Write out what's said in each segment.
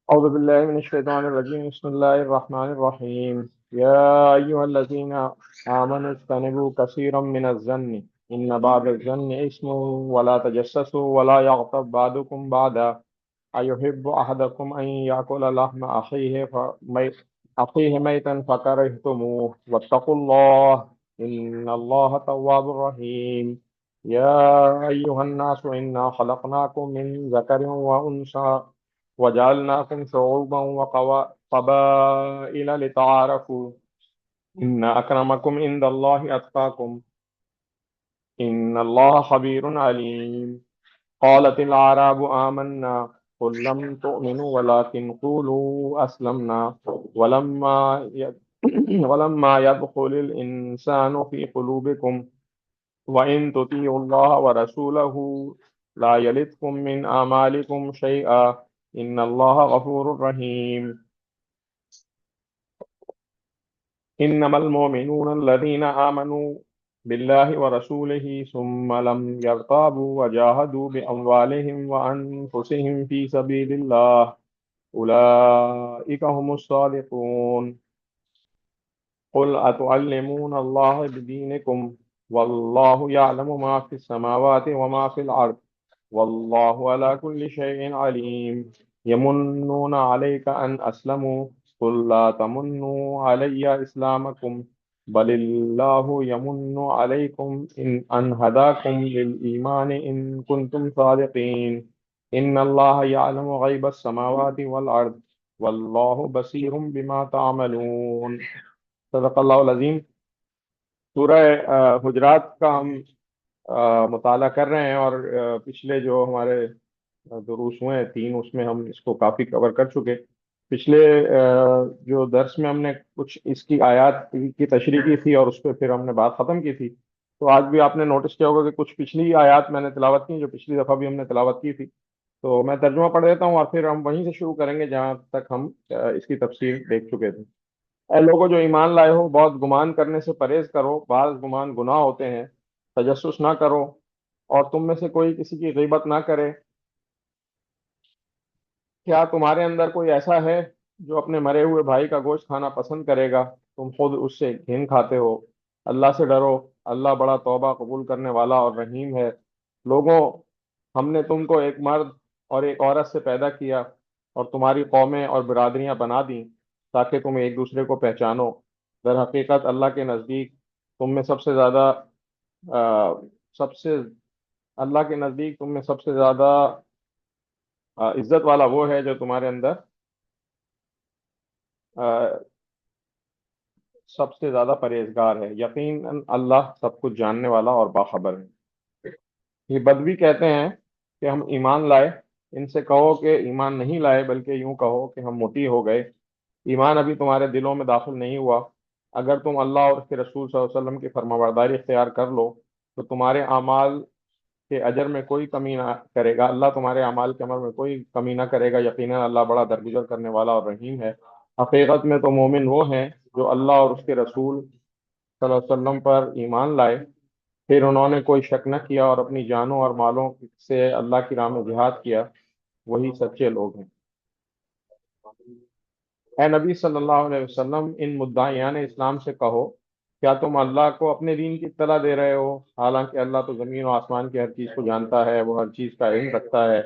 أعوذ بالله من الشيطان الرجيم. بسم الله الرحمن الرحيم. يا أيها الذين آمنوا اجتنبوا كثيرا من الظن إن بعض الظن إثم ولا تجسسوا ولا يغتب بعضكم بعضا أيحب أحدكم أن يأكل لحم أخيه ميتا فكرهتموه واتقوا الله إن الله تواب رحيم. يا أيها الناس إنا خلقناكم من ذكر وأنثى وجعلناكم شعوبا وقبائل لتعارفوا إن أكرمكم عند الله أتقاكم إن الله خبير عليم. قالت الأعراب آمنا قل لم تؤمنوا ولكن قولوا أسلمنا ولما يدخل الإنسان في قلوبكم وإن تطيعوا الله ورسوله لا يلدكم من أعمالكم شيئا إن الله غفور رحيم. إنما المؤمنون الذين آمنوا بالله ورسوله ثم لم يرتابوا وجاهدوا بأموالهم وأنفسهم في سبيل الله أولئك هم الصادقون. قل أتعلمون الله بدينكم والله يعلم ما في السماوات وما في الأرض والله على كل شيء عليم. يمنون عليك أن أسلموا قل لا تمنوا علي إسلامكم بل الله يمن عليكم إن هداكم للإيمان إن كنتم صادقين. إن الله يعلم غيب السماوات والأرض والله بصير بما تعملون. صدق اللہ العظیم. سورہ حجرات کا ہم مطالعہ کر رہے ہیں اور پچھلے جو ہمارے دروس ہوئے ہیں تین، اس میں ہم اس کو کافی کور کر چکے. پچھلے جو درس میں ہم نے کچھ اس کی آیات کی تشریح کی تھی اور اس پہ پھر ہم نے بات ختم کی تھی. تو آج بھی آپ نے نوٹس کیا ہوگا کہ کچھ پچھلی آیات میں نے تلاوت کی جو پچھلی دفعہ بھی ہم نے تلاوت کی تھی. تو میں ترجمہ پڑھ دیتا ہوں اور پھر ہم وہیں سے شروع کریں گے جہاں تک ہم اس کی تفسیر دیکھ چکے تھے. اے لوگوں جو ایمان لائے ہو، بہت گمان کرنے سے پرہیز کرو، بعض گمان گناہ ہوتے ہیں. تجسس نہ کرو اور تم میں سے کوئی کسی کی غیبت نہ کرے. کیا تمہارے اندر کوئی ایسا ہے جو اپنے مرے ہوئے بھائی کا گوشت کھانا پسند کرے گا؟ تم خود اس سے گھن کھاتے ہو. اللہ سے ڈرو، اللہ بڑا توبہ قبول کرنے والا اور رحیم ہے. لوگوں، ہم نے تم کو ایک مرد اور ایک عورت سے پیدا کیا اور تمہاری قومیں اور برادریاں بنا دیں تاکہ تم ایک دوسرے کو پہچانو. در حقیقت اللہ کے نزدیک تم میں سب سے زیادہ آ، سب سے اللہ کے نزدیک تم میں سب سے زیادہ عزت والا وہ ہے جو تمہارے اندر آ، سب سے زیادہ پرہیزگار ہے. یقیناً اللہ سب کچھ جاننے والا اور باخبر ہے. یہ بدوی کہتے ہیں کہ ہم ایمان لائے. ان سے کہو کہ ایمان نہیں لائے بلکہ یوں کہو کہ ہم مطیع ہو گئے. ایمان ابھی تمہارے دلوں میں داخل نہیں ہوا. اگر تم اللہ اور اس کے رسول صلی اللہ علیہ وسلم کی فرمانبرداری اختیار کر لو تو تمہارے اعمال کے اجر میں کوئی کمی نہ کرے گا. اللہ تمہارے اعمال کے عمل میں کوئی کمی نہ کرے گا. یقیناً اللہ بڑا درگزر کرنے والا اور رحیم ہے. حقیقت میں تو مومن وہ ہیں جو اللہ اور اس کے رسول صلی اللہ علیہ وسلم پر ایمان لائے، پھر انہوں نے کوئی شک نہ کیا اور اپنی جانوں اور مالوں سے اللہ کی راہ میں جہاد کیا. وہی سچے لوگ ہیں. اے نبی صلی اللہ علیہ وسلم، ان مدعیان اسلام سے کہو، کیا تم اللہ کو اپنے دین کی اطلاع دے رہے ہو حالانکہ اللہ تو زمین و آسمان کی ہر چیز کو جانتا ہے، وہ ہر چیز کا علم رکھتا ہے.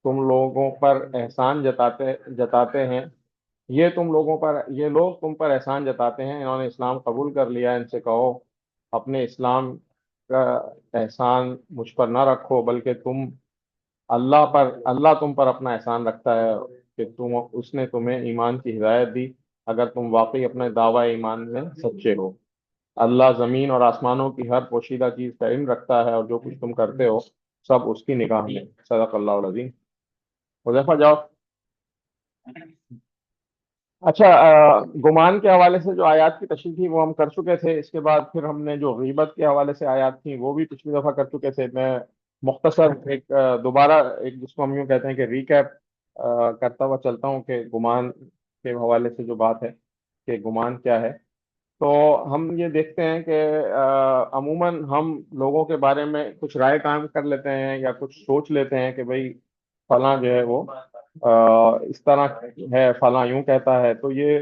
تم لوگوں پر احسان جتاتے جتاتے ہیں یہ لوگ تم پر احسان جتاتے ہیں. انہوں نے اسلام قبول کر لیا. ان سے کہو اپنے اسلام کا احسان مجھ پر نہ رکھو بلکہ اللہ تم پر اپنا احسان رکھتا ہے کہ اس نے تمہیں ایمان کی ہدایت دی اگر تم واقعی اپنے دعوی ایمان میں سچے ہو. اللہ زمین اور آسمانوں کی ہر پوشیدہ چیز کا علم رکھتا ہے اور جو کچھ تم کرتے ہو سب اس کی نگاہ میں. صدق اللہ العظیم. حذیفہ جاؤ. اچھا، گمان کے حوالے سے جو آیات کی تشریح تھی وہ ہم کر چکے تھے. اس کے بعد پھر ہم نے جو غیبت کے حوالے سے آیات تھیں وہ بھی پچھلی دفعہ کر چکے تھے. میں مختصر ایک دوبارہ ایک جس کو ہم یوں کہتے ہیں کہ ریکیپ کرتا ہوا چلتا ہوں کہ گمان کے حوالے سے جو بات ہے کہ گمان کیا ہے. تو ہم یہ دیکھتے ہیں کہ عموماً ہم لوگوں کے بارے میں کچھ رائے قائم کر لیتے ہیں یا کچھ سوچ لیتے ہیں کہ بھئی فلاں جو ہے وہ اس طرح ہے، فلاں یوں کہتا ہے، تو یہ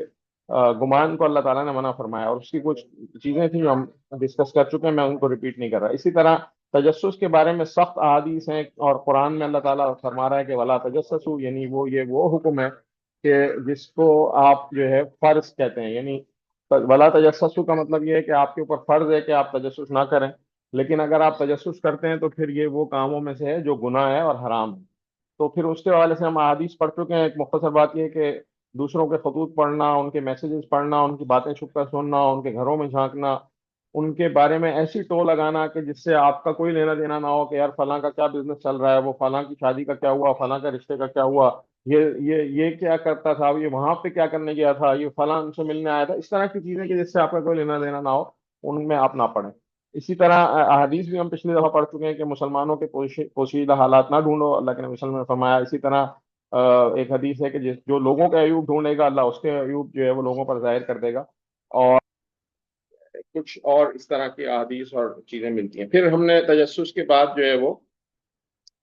گمان کو اللہ تعالیٰ نے منع فرمایا، اور اس کی کچھ چیزیں تھیں جو ہم ڈسکس کر چکے ہیں، میں ان کو ریپیٹ نہیں کر رہا. اسی طرح تجسس کے بارے میں سخت احادیث ہیں، اور قرآن میں اللہ تعالیٰ فرما رہا ہے کہ ولا تجسسوا، یعنی وہ حکم ہے کہ جس کو آپ جو ہے فرض کہتے ہیں. یعنی ولا تجسسوا کا مطلب یہ ہے کہ آپ کے اوپر فرض ہے کہ آپ تجسس نہ کریں، لیکن اگر آپ تجسس کرتے ہیں تو پھر یہ وہ کاموں میں سے ہے جو گناہ ہے اور حرام ہے. تو پھر اس کے حوالے سے ہم احادیث پڑھ چکے ہیں. ایک مختصر بات یہ ہے کہ دوسروں کے خطوط پڑھنا، ان کے میسیجز پڑھنا، ان کی باتیں چھپ کر سننا، ان کے گھروں میں جھانکنا، ان کے بارے میں ایسی ٹو لگانا کہ جس سے آپ کا کوئی لینا دینا نہ ہو، کہ یار فلاں کا کیا بزنس چل رہا ہے، وہ فلاں کی شادی کا کیا ہوا، فلاں کا رشتے کا کیا ہوا، یہ کیا کرتا تھا، یہ وہاں پہ کیا کرنے گیا تھا، یہ فلاں ان سے ملنے آیا تھا. اس طرح کی چیزیں کہ جس سے آپ کا کوئی لینا دینا نہ ہو، ان میں آپ نہ پڑھیں. اسی طرح احادیث بھی ہم پچھلی دفعہ پڑھ چکے ہیں کہ مسلمانوں کے پوشیدہ حالات نہ ڈھونڈو، اللہ کے نبی صلی اللہ علیہ وسلم نے فرمایا. اسی طرح ایک حدیث ہے کہ جو لوگوں کے عیوب ڈھونڈے گا، اللہ اس کے عیوب جو ہے وہ لوگوں پر ظاہر کر دے گا. اور کچھ اور اس طرح کی احادیث اور چیزیں ملتی ہیں. پھر ہم نے تجسس کے بعد جو ہے وہ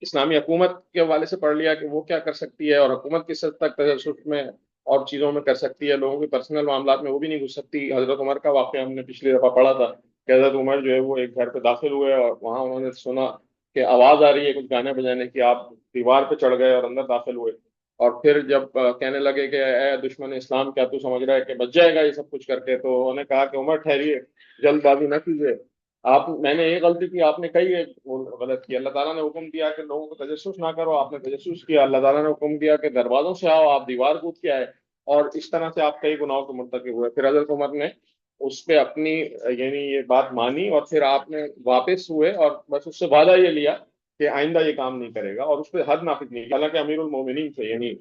اسلامی حکومت کے حوالے سے پڑھ لیا کہ وہ کیا کر سکتی ہے، اور حکومت کس حد تک تجسس میں اور چیزوں میں کر سکتی ہے. لوگوں کے پرسنل معاملات میں وہ بھی نہیں گھس سکتی. حضرت عمر کا واقعہ ہم نے پچھلی دفعہ پڑھا تھا کہ حضرت عمر جو ہے وہ ایک گھر پہ داخل ہوئے، اور وہاں انہوں نے سنا کہ آواز آ رہی ہے کچھ گانے بجانے کی. آپ دیوار پہ چڑھ گئے اور اندر داخل ہوئے، اور پھر جب کہنے لگے کہ اے دشمن اسلام، کیا تو سمجھ رہا ہے کہ بچ جائے گا یہ سب کچھ کر کے؟ تو انہوں نے کہا کہ عمر ٹھہریے، جلد بازی نہ کیجیے. میں نے ایک غلطی کی، آپ نے کئی ایک غلط کی. اللہ تعالیٰ نے حکم دیا کہ لوگوں کو تجسس نہ کرو، آپ نے تجسس کیا. اللہ تعالیٰ نے حکم دیا کہ دروازوں سے آؤ، آپ دیوار کود کے آئے، اور اس طرح سے آپ کئی گناہوں کے مرتکب ہوئے. پھر حضرت عمر نے اس پہ اپنی یعنی یہ بات مانی، اور پھر آپ نے واپس ہوئے اور بس اس سے وعدہ یہ لیا کہ آئندہ یہ کام نہیں کرے گا، اور اس پہ حد نافذ نہیں کی، حالانکہ امیر المومنین تھے. یعنی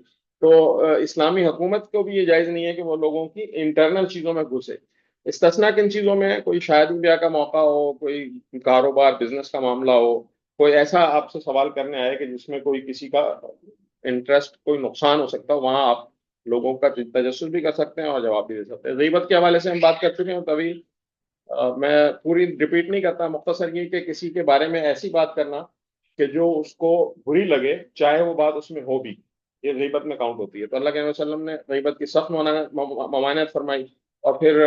تو اسلامی حکومت کو بھی یہ جائز نہیں ہے کہ وہ لوگوں کی انٹرنل چیزوں میں گھسے. استثنا کن چیزوں میں ہے؟ کوئی شادی بیاہ کا موقع ہو، کوئی کاروبار بزنس کا معاملہ ہو، کوئی ایسا آپ سے سوال کرنے آئے کہ جس میں کوئی کسی کا انٹرسٹ، کوئی نقصان ہو سکتا ہو، وہاں آپ لوگوں کا تجسس بھی کر سکتے ہیں اور جواب بھی دے سکتے ہیں. غیبت کے حوالے سے ہم بات کر چکے ہیں طویل. میں پوری ریپیٹ نہیں کرتا، مختصر یہ کہ کسی کے بارے میں ایسی بات کرنا کہ جو اس کو بری لگے، چاہے وہ بات اس میں ہو بھی، یہ غیبت میں کاؤنٹ ہوتی ہے. تو اللہ کے نبی صلی اللہ علیہ وسلم نے غیبت کی سخت ممانعت فرمائی. اور پھر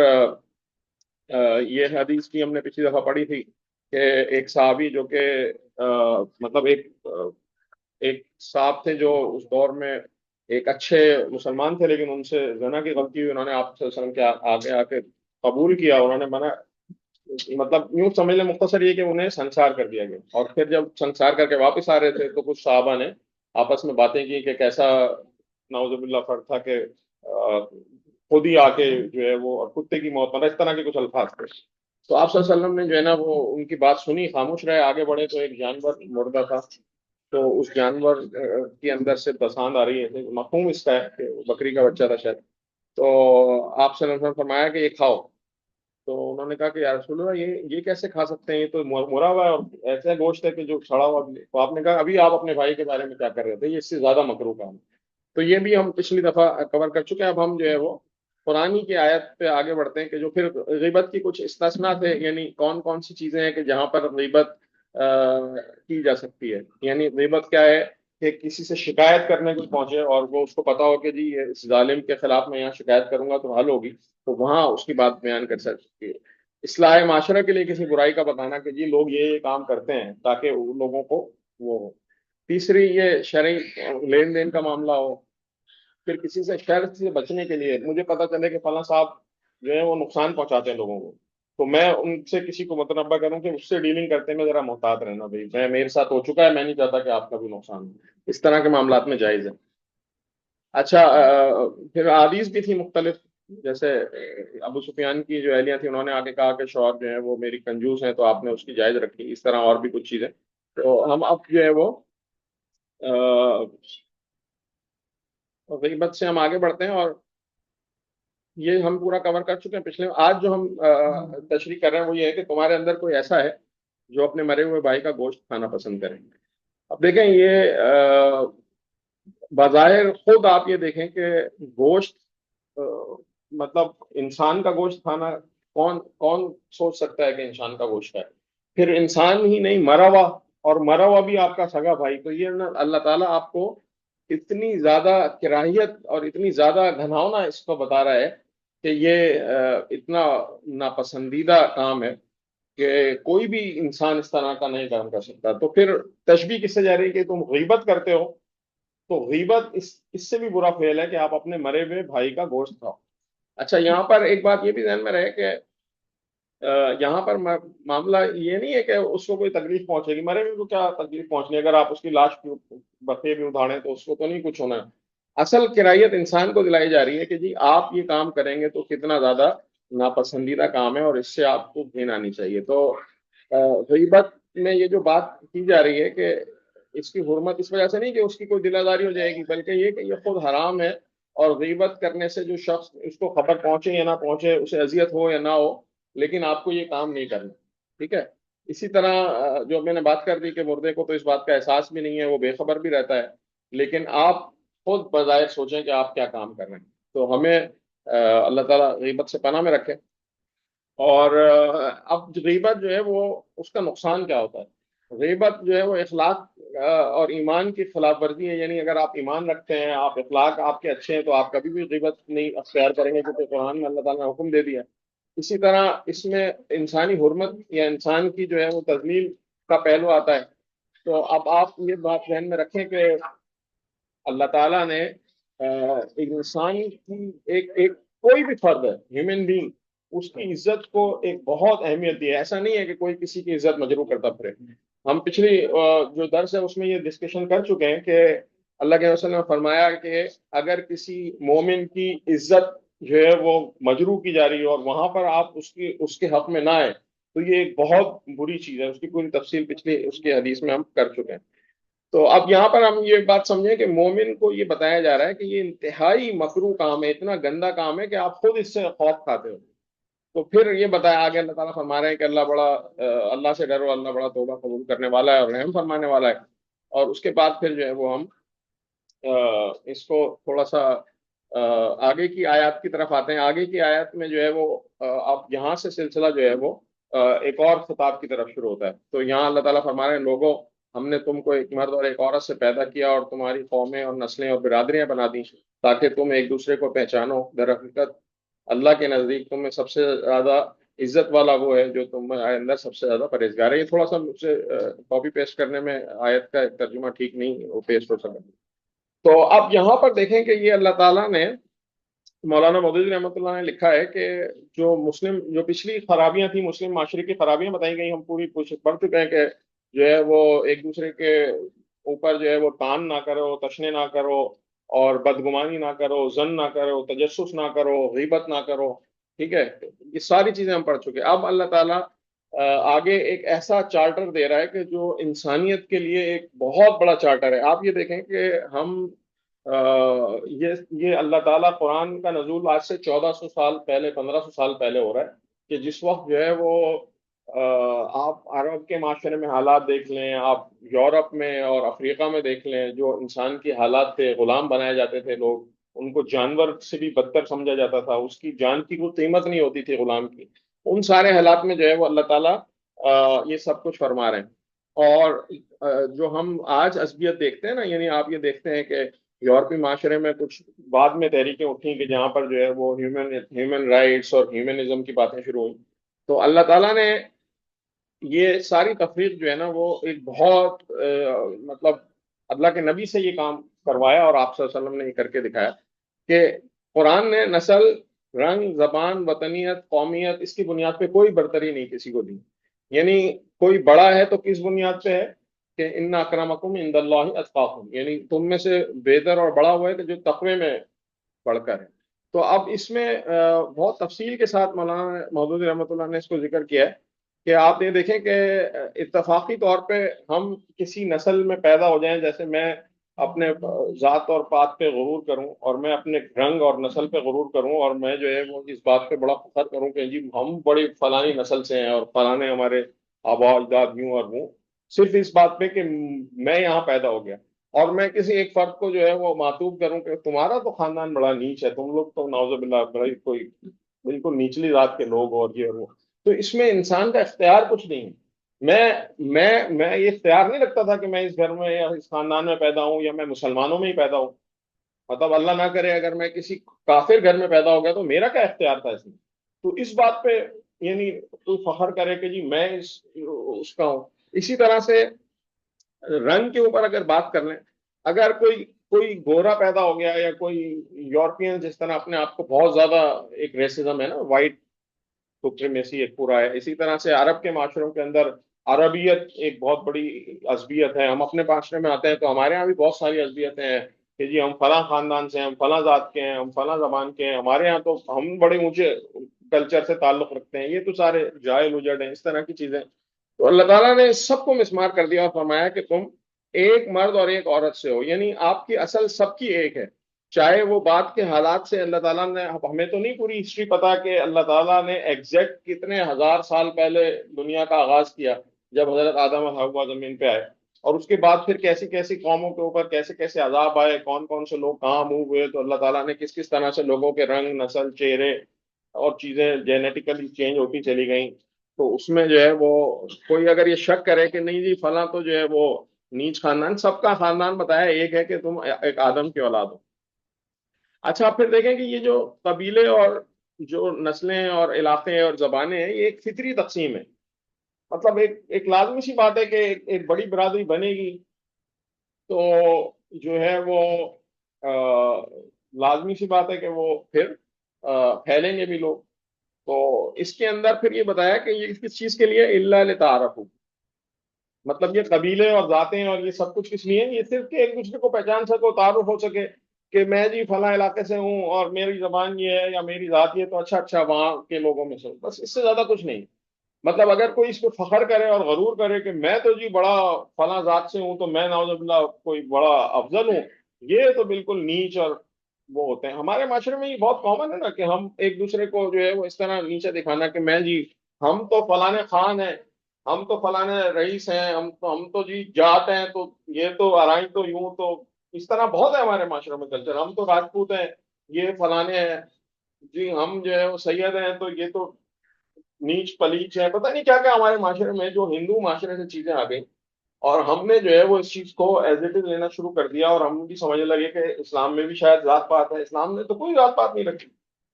یہ حدیث بھی ہم نے پچھلی دفعہ پڑھی تھی کہ ایک صحابی جو کہ مطلب ایک صاحب تھے جو اس دور میں ایک اچھے مسلمان تھے، لیکن ان سے زنا کی غلطی ہوئی. انہوں نے آپ صلی اللہ علیہ وسلم کے آگے آ کے قبول کیا، انہوں نے منع، مطلب یوں سمجھ لیں مختصر یہ کہ انہیں سنسار کر دیا گیا. اور پھر جب سنسار کر کے واپس آ رہے تھے تو کچھ صحابہ نے آپس میں باتیں کی کہ کیسا نعوذ باللہ فرق تھا کہ خود ہی آ کے جو ہے وہ کتے کی موت، مطلب اس طرح کے کچھ الفاظ تھے. تو آپ صلی اللہ علیہ وسلم نے جو ہے نا وہ ان کی بات سنی، خاموش رہے، آگے بڑھے. تو ایک جانور مردہ تھا، تو اس جانور کے اندر سے پسند آ رہی ہے، مفہوم اس کا ہے کہ وہ بکری کا بچہ تھا شاید. تو آپ صلی اللہ علیہ وسلم نے فرمایا کہ یہ کھاؤ. تو انہوں نے کہا کہ یا رسول اللہ، یہ کیسے کھا سکتے ہیں، یہ تو مرا ہوا ہے اور ایسا گوشت ہے کہ جو سڑا ہوا بھی ہے. تو آپ نے کہا ابھی آپ اپنے بھائی کے بارے میں کیا کر رہے تھے، یہ اس سے زیادہ مکروہ کام ہے. تو یہ بھی ہم پچھلی دفعہ کور کر چکے ہیں. اب ہم جو ہے وہ قرآن کی آیت پہ آگے بڑھتے ہیں کہ جو پھر غیبت کی کچھ استثناء تھے، یعنی کون کون سی چیزیں ہیں کہ جہاں پر غیبت کی جا سکتی ہے. یعنی غیبت کیا ہے کہ کسی سے شکایت کرنے کو پہنچے اور وہ اس کو پتا ہو کہ جی یہ اس ظالم کے خلاف میں یہاں شکایت کروں گا تو حل ہوگی، تو وہاں اس کی بات بیان کر سکتی ہے. اصلاح معاشرہ کے لیے کسی برائی کا بتانا کہ جی لوگ یہ کام کرتے ہیں تاکہ ان لوگوں کو وہ ہو. تیسری یہ شرعی لین دین کا معاملہ ہو. پھر کسی سے شر سے بچنے کے لیے مجھے پتا چلے کہ فلاں صاحب جو ہے وہ نقصان پہنچاتے ہیں لوگوں کو، تو میں ان سے کسی کو متنبہ کروں کہ اس سے ڈیلنگ کرتے میں ذرا محتاط رہنا، بھائی میرے ساتھ ہو چکا ہے، میں نہیں چاہتا کہ آپ کا بھی نقصان ہو. اس طرح کے معاملات میں جائز ہے. اچھا پھر حدیث بھی تھی مختلف، جیسے ابو سفیان کی جو اہلیاں تھیں انہوں نے آگے کہا کہ شوہر جو ہے وہ میری کنجوس ہیں، تو آپ نے اس کی جائز رکھی. اس طرح اور بھی کچھ چیزیں. تو ہم اب جو ہے وہ غیبت سے ہم آگے بڑھتے ہیں، اور یہ ہم پورا کور کر چکے ہیں پچھلے. آج جو ہم تشریح کر رہے ہیں وہ یہ ہے کہ تمہارے اندر کوئی ایسا ہے جو اپنے مرے ہوئے بھائی کا گوشت کھانا پسند کرے. اب دیکھیں یہ بظاہر خود آپ یہ دیکھیں کہ گوشت مطلب انسان کا گوشت کھانا، کون کون سوچ سکتا ہے کہ انسان کا گوشت ہے؟ پھر انسان ہی نہیں، مرا ہوا، اور مرا ہوا بھی آپ کا سگا بھائی. تو یہ نا اللہ تعالیٰ آپ کو اتنی زیادہ کراہیت اور اتنی زیادہ گھناؤنا اس کو بتا رہا ہے کہ یہ اتنا ناپسندیدہ کام ہے کہ کوئی بھی انسان اس طرح کا نہیں کام کر سکتا. تو پھر تشبیہ کس سے جا رہی ہے کہ تم غیبت کرتے ہو. تو غیبت اس سے بھی برا فعل ہے کہ آپ اپنے مرے ہوئے بھائی کا گوشت کھاؤ. اچھا، یہاں پر ایک بات یہ بھی ذہن میں رہے کہ یہاں پر معاملہ یہ نہیں ہے کہ اس کو کوئی تکلیف پہنچے گی. مرے ہوئے کو کیا تکلیف پہنچنی ہے؟ اگر آپ اس کی لاش بقیے بھی ادھاڑیں تو اس کو تو نہیں کچھ ہونا ہے. اصل کرائیت انسان کو دلائی جا رہی ہے کہ جی آپ یہ کام کریں گے تو کتنا زیادہ ناپسندیدہ کام ہے اور اس سے آپ کو گھن آنی چاہیے. تو غیبت میں یہ جو بات کی جا رہی ہے کہ اس کی حرمت اس وجہ سے نہیں کہ اس کی کوئی دل آزاری ہو جائے گی، بلکہ یہ کہ یہ خود حرام ہے. اور غیبت کرنے سے جو شخص اس کو خبر پہنچے یا نہ پہنچے، اسے اذیت ہو یا نہ ہو، لیکن آپ کو یہ کام نہیں کرنا. ٹھیک ہے. اسی طرح جو میں نے بات کر دی کہ مردے کو تو اس بات کا احساس بھی نہیں ہے، وہ بے خبر بھی رہتا ہے، لیکن آپ خود بظاہر سوچیں کہ آپ کیا کام کر رہے ہیں. تو ہمیں اللہ تعالیٰ غیبت سے پناہ میں رکھے. اور اب غیبت جو ہے وہ اس کا نقصان کیا ہوتا ہے؟ غیبت جو ہے وہ اخلاق اور ایمان کی خلاف ورزی ہے. یعنی اگر آپ ایمان رکھتے ہیں، آپ اخلاق آپ کے اچھے ہیں، تو آپ کبھی بھی غیبت نہیں اختیار کریں گے، کیونکہ قرآن میں اللہ تعالیٰ نے حکم دے دیا. اسی طرح اس میں انسانی حرمت یا انسان کی جو ہے وہ تذلیل کا پہلو آتا ہے. تو اب آپ یہ بات ذہن میں رکھیں کہ اللہ تعالیٰ نے ایک انسان کی ایک کوئی بھی فرد ہے، ہیومن بینگ، اس کی عزت کو ایک بہت اہمیت دی ہے. ایسا نہیں ہے کہ کوئی کسی کی عزت مجروح کرتا پھرے. ہم پچھلی جو درس ہے اس میں یہ ڈسکشن کر چکے ہیں کہ اللہ کے رسول نے فرمایا کہ اگر کسی مومن کی عزت جو ہے وہ مجروح کی جا رہی ہے اور وہاں پر آپ اس کے حق میں نہ آئے، تو یہ ایک بہت بری چیز ہے. اس کی پوری تفصیل پچھلی اس کی حدیث میں ہم کر چکے ہیں. تو اب یہاں پر ہم یہ بات سمجھیں کہ مومن کو یہ بتایا جا رہا ہے کہ یہ انتہائی مکروہ کام ہے، اتنا گندا کام ہے کہ آپ خود اس سے خوف کھاتے ہو. تو پھر یہ بتایا آگے اللہ تعالیٰ فرما رہے ہیں کہ اللہ بڑا اللہ سے ڈرو، اللہ بڑا توبہ قبول کرنے والا ہے اور رحم فرمانے والا ہے. اور اس کے بعد پھر جو ہے وہ ہم اس کو تھوڑا سا آگے کی آیات کی طرف آتے ہیں. آگے کی آیات میں جو ہے وہ اب یہاں سے سلسلہ جو ہے وہ ایک اور خطاب کی طرف شروع ہوتا ہے. تو یہاں اللہ تعالیٰ فرما رہے ہیں، لوگوں، ہم نے تم کو ایک مرد اور ایک عورت سے پیدا کیا اور تمہاری قومیں اور نسلیں اور برادریاں بنا دی تاکہ تم ایک دوسرے کو پہچانو. در حقیقت اللہ کے نزدیک تم میں سب سے زیادہ عزت والا وہ ہے جو تم اندر سب سے زیادہ پرہیزگار ہے. یہ تھوڑا سا مجھ سے کاپی پیسٹ کرنے میں آیت کا ترجمہ ٹھیک نہیں وہ پیسٹ ہو سکتا. تو اب یہاں پر دیکھیں کہ یہ اللہ تعالیٰ نے، مولانا مودودی رحمۃ اللہ نے لکھا ہے کہ جو پچھلی خرابیاں تھیں، مسلم معاشرے کی خرابیاں بتائی گئی، ہم پوری پڑھ چکے ہیں کہ جو ہے وہ ایک دوسرے کے اوپر جو ہے وہ تان نہ کرو، تشنے نہ کرو، اور بدگمانی نہ کرو، ظن نہ کرو، تجسس نہ کرو، غیبت نہ کرو. ٹھیک ہے. یہ ساری چیزیں ہم پڑھ چکے. اب اللہ تعالیٰ آگے ایک ایسا چارٹر دے رہا ہے کہ جو انسانیت کے لیے ایک بہت بڑا چارٹر ہے. آپ یہ دیکھیں کہ ہم یہ اللہ تعالیٰ قرآن کا نزول آج سے 1400 سال پہلے، 1500 سال پہلے ہو رہا ہے کہ جس وقت جو ہے وہ آپ عرب کے معاشرے میں حالات دیکھ لیں، آپ یورپ میں اور افریقہ میں دیکھ لیں، جو انسان کے حالات تھے، غلام بنائے جاتے تھے لوگ، ان کو جانور سے بھی بدتر سمجھا جاتا تھا، اس کی جان کی کوئی قیمت نہیں ہوتی تھی غلام کی. ان سارے حالات میں جو ہے وہ اللہ تعالیٰ یہ سب کچھ فرما رہے ہیں. اور جو ہم آج عصبیت دیکھتے ہیں نا، یعنی آپ یہ دیکھتے ہیں کہ یورپی معاشرے میں کچھ بعد میں تحریکیں اٹھیں کہ جہاں پر جو ہے وہ ہیومن رائٹس اور ہیومنزم کی باتیں شروع ہوئیں. تو اللہ تعالیٰ نے یہ ساری تفریق جو ہے نا وہ ایک بہت مطلب اللہ کے نبی سے یہ کام کروایا اور آپ صلی اللہ علیہ وسلم نے یہ کر کے دکھایا کہ قرآن نے نسل، رنگ، زبان، وطنیت، قومیت، اس کی بنیاد پہ کوئی برتری نہیں کسی کو دی. یعنی کوئی بڑا ہے تو کس بنیاد پہ ہے کہ ان اکرمکم عند اللہ اتقاکم، یعنی تم میں سے بہتر اور بڑا ہوا ہے کہ جو تقوی میں بڑھ کر ہے. تو اب اس میں بہت تفصیل کے ساتھ مولانا مودودی رحمۃ اللہ نے اس کو ذکر کیا ہے کہ آپ یہ دیکھیں کہ اتفاقی طور پہ ہم کسی نسل میں پیدا ہو جائیں، جیسے میں اپنے ذات اور پات پہ غرور کروں اور میں اپنے رنگ اور نسل پہ غرور کروں اور میں جو ہے وہ اس بات پہ بڑا فخر کروں کہ جی ہم بڑی فلانی نسل سے ہیں اور فلانے ہمارے آبا اجداد یوں اور وہ، صرف اس بات پہ کہ میں یہاں پیدا ہو گیا. اور میں کسی ایک فرد کو جو ہے وہ معطوف کروں کہ تمہارا تو خاندان بڑا نیچ ہے، تم لوگ تو نعوذ باللہ بڑی کوئی بالکل نچلی ذات کے لوگ اور یہ اور وہ. تو اس میں انسان کا اختیار کچھ نہیں ہے. میں یہ اختیار نہیں رکھتا تھا کہ میں اس گھر میں یا اس خاندان میں پیدا ہوں یا میں مسلمانوں میں ہی پیدا ہوں. مطلب اللہ نہ کرے اگر میں کسی کافر گھر میں پیدا ہو گیا تو میرا کیا اختیار تھا اس میں. تو اس بات پہ یعنی کوئی فخر کرے کہ جی میں اس کا ہوں. اسی طرح سے رنگ کے اوپر اگر بات کر لیں، اگر کوئی گورا پیدا ہو گیا یا کوئی یورپین جس طرح اپنے آپ کو بہت زیادہ، ایک ریسزم ہے نا، وائٹ سپریمیسی ایک پورا ہے، اسی طرح سے عرب کے معاشروں کے اندر عربیت ایک بہت بڑی عصبیت ہے. ہم اپنے معاشرے میں آتے ہیں تو ہمارے یہاں بھی بہت ساری عصبیتیں ہیں کہ جی ہم فلاں خاندان سے ہیں، ہم فلاں ذات کے ہیں، ہم فلاں زبان کے ہیں، ہمارے یہاں تو ہم بڑے اونچے کلچر سے تعلق رکھتے ہیں. یہ تو سارے جاہل اجڑ ہیں، اس طرح کی چیزیں. تو اللہ تعالیٰ نے سب کو مسمار کر دیا اور فرمایا کہ تم ایک مرد اور ایک عورت سے ہو، یعنی آپ کی اصل سب کی ایک ہے. چاہے وہ بات کے حالات سے اللہ تعالیٰ نے، ہمیں تو نہیں پوری ہسٹری پتا کہ اللہ تعالیٰ نے ایگزیکٹ کتنے ہزار سال پہلے دنیا کا آغاز کیا جب حضرت آدم اور حوا زمین پہ آئے، اور اس کے بعد پھر کیسی کیسی قوموں کے اوپر کیسے کیسے عذاب آئے، کون کون سے لوگ کہاں موو ہوئے، تو اللہ تعالیٰ نے کس کس طرح سے لوگوں کے رنگ، نسل، چہرے اور چیزیں جینیٹیکلی چینج ہوتی چلی گئیں. تو اس میں جو ہے وہ کوئی اگر یہ شک کرے کہ نہیں جی فلاں تو جو ہے وہ نیچ خاندان، سب کا خاندان بتایا ایک ہے کہ تم ایک آدم کی اولاد ہو. اچھا آپ پھر دیکھیں کہ یہ جو قبیلے اور جو نسلیں اور علاقے اور زبانیں ہیں، یہ ایک فطری تقسیم ہے. مطلب ایک لازمی سی بات ہے کہ ایک بڑی برادری بنے گی تو جو ہے وہ آ، لازمی سی بات ہے کہ وہ پھر پھیلیں گے بھی لوگ. تو اس کے اندر پھر یہ بتایا کہ یہ کس چیز کے لیے، اللہ لتعارف. مطلب یہ قبیلے اور ذاتیں اور یہ سب کچھ کس لیے، یہ صرف کہ ایک دوسرے کو پہچان سکو، تعارف ہو سکے کہ میں جی فلاں علاقے سے ہوں اور میری زبان یہ ہے یا میری ذات یہ، تو اچھا اچھا وہاں کے لوگوں میں سے ہوں. بس اس سے زیادہ کچھ نہیں. مطلب اگر کوئی اس پہ فخر کرے اور غرور کرے کہ میں تو جی بڑا فلاں ذات سے ہوں تو میں نعوذ باللہ کوئی بڑا افضل ہوں، یہ تو بالکل نیچ اور وہ ہوتے ہیں. ہمارے معاشرے میں یہ بہت کامن ہے نا کہ ہم ایک دوسرے کو جو ہے وہ اس طرح نیچے دکھانا کہ میں جی ہم تو فلاں خان ہیں، ہم تو فلاں رئیس ہیں، ہم تو جی جات ہیں، تو یہ تو ارائیں تو یوں تو. اس طرح بہت ہے ہمارے معاشرے میں کلچر، ہم تو راجپوت ہیں، یہ فلانے ہیں، جی ہم جو ہے وہ سید ہیں تو یہ تو نیچ پلیچ ہے. پتہ نہیں کیا کیا ہمارے معاشرے میں جو ہندو معاشرے سے چیزیں آ گئی، اور ہم نے جو ہے وہ اس چیز کو ایز اٹ از لینا شروع کر دیا، اور ہم بھی سمجھنے لگے کہ اسلام میں بھی شاید ذات پات ہے. اسلام نے تو کوئی ذات پات نہیں رکھی.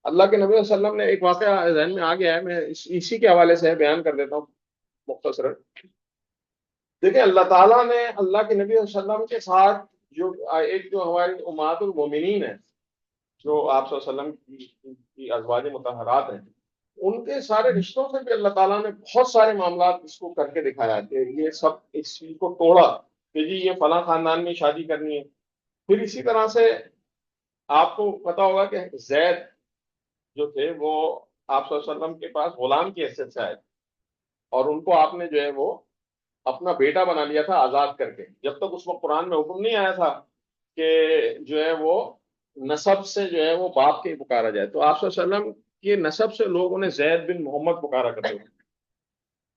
اللہ کے نبی صلی اللہ علیہ وسلم نے ایک واقعہ ذہن میں آ گیا ہے، میں اسی کے حوالے سے بیان کر دیتا ہوں مختصرا. دیکھیں اللہ تعالیٰ نے اللہ کے نبی صلی اللہ علیہ وسلم کے ساتھ جو ایک جو ہماری امہات المومنین ہے، جو آپ صلی اللہ علیہ وسلم کی ازواج مطہرات ہیں، ان کے سارے رشتوں سے بھی اللہ تعالیٰ نے بہت سارے معاملات اس کو کر کے دکھایا کہ یہ سب اس چیز کو توڑا کہ جی یہ فلاں خاندان میں شادی کرنی ہے. پھر اسی طرح سے آپ کو پتا ہوگا کہ زید جو تھے وہ آپ صلی اللہ علیہ وسلم کے پاس غلام کی حیثیت سے آئے، اور ان کو آپ نے جو ہے وہ اپنا بیٹا بنا لیا تھا آزاد کر کے. جب تک اس وقت قرآن میں حکم نہیں آیا تھا کہ جو ہے وہ نسب سے جو ہے وہ باپ کے پکارا جائے. تو آپ صلی اللہ علیہ وسلم کی نسب سے لوگ انہیں زید بن محمد پکارا کرتے تھے،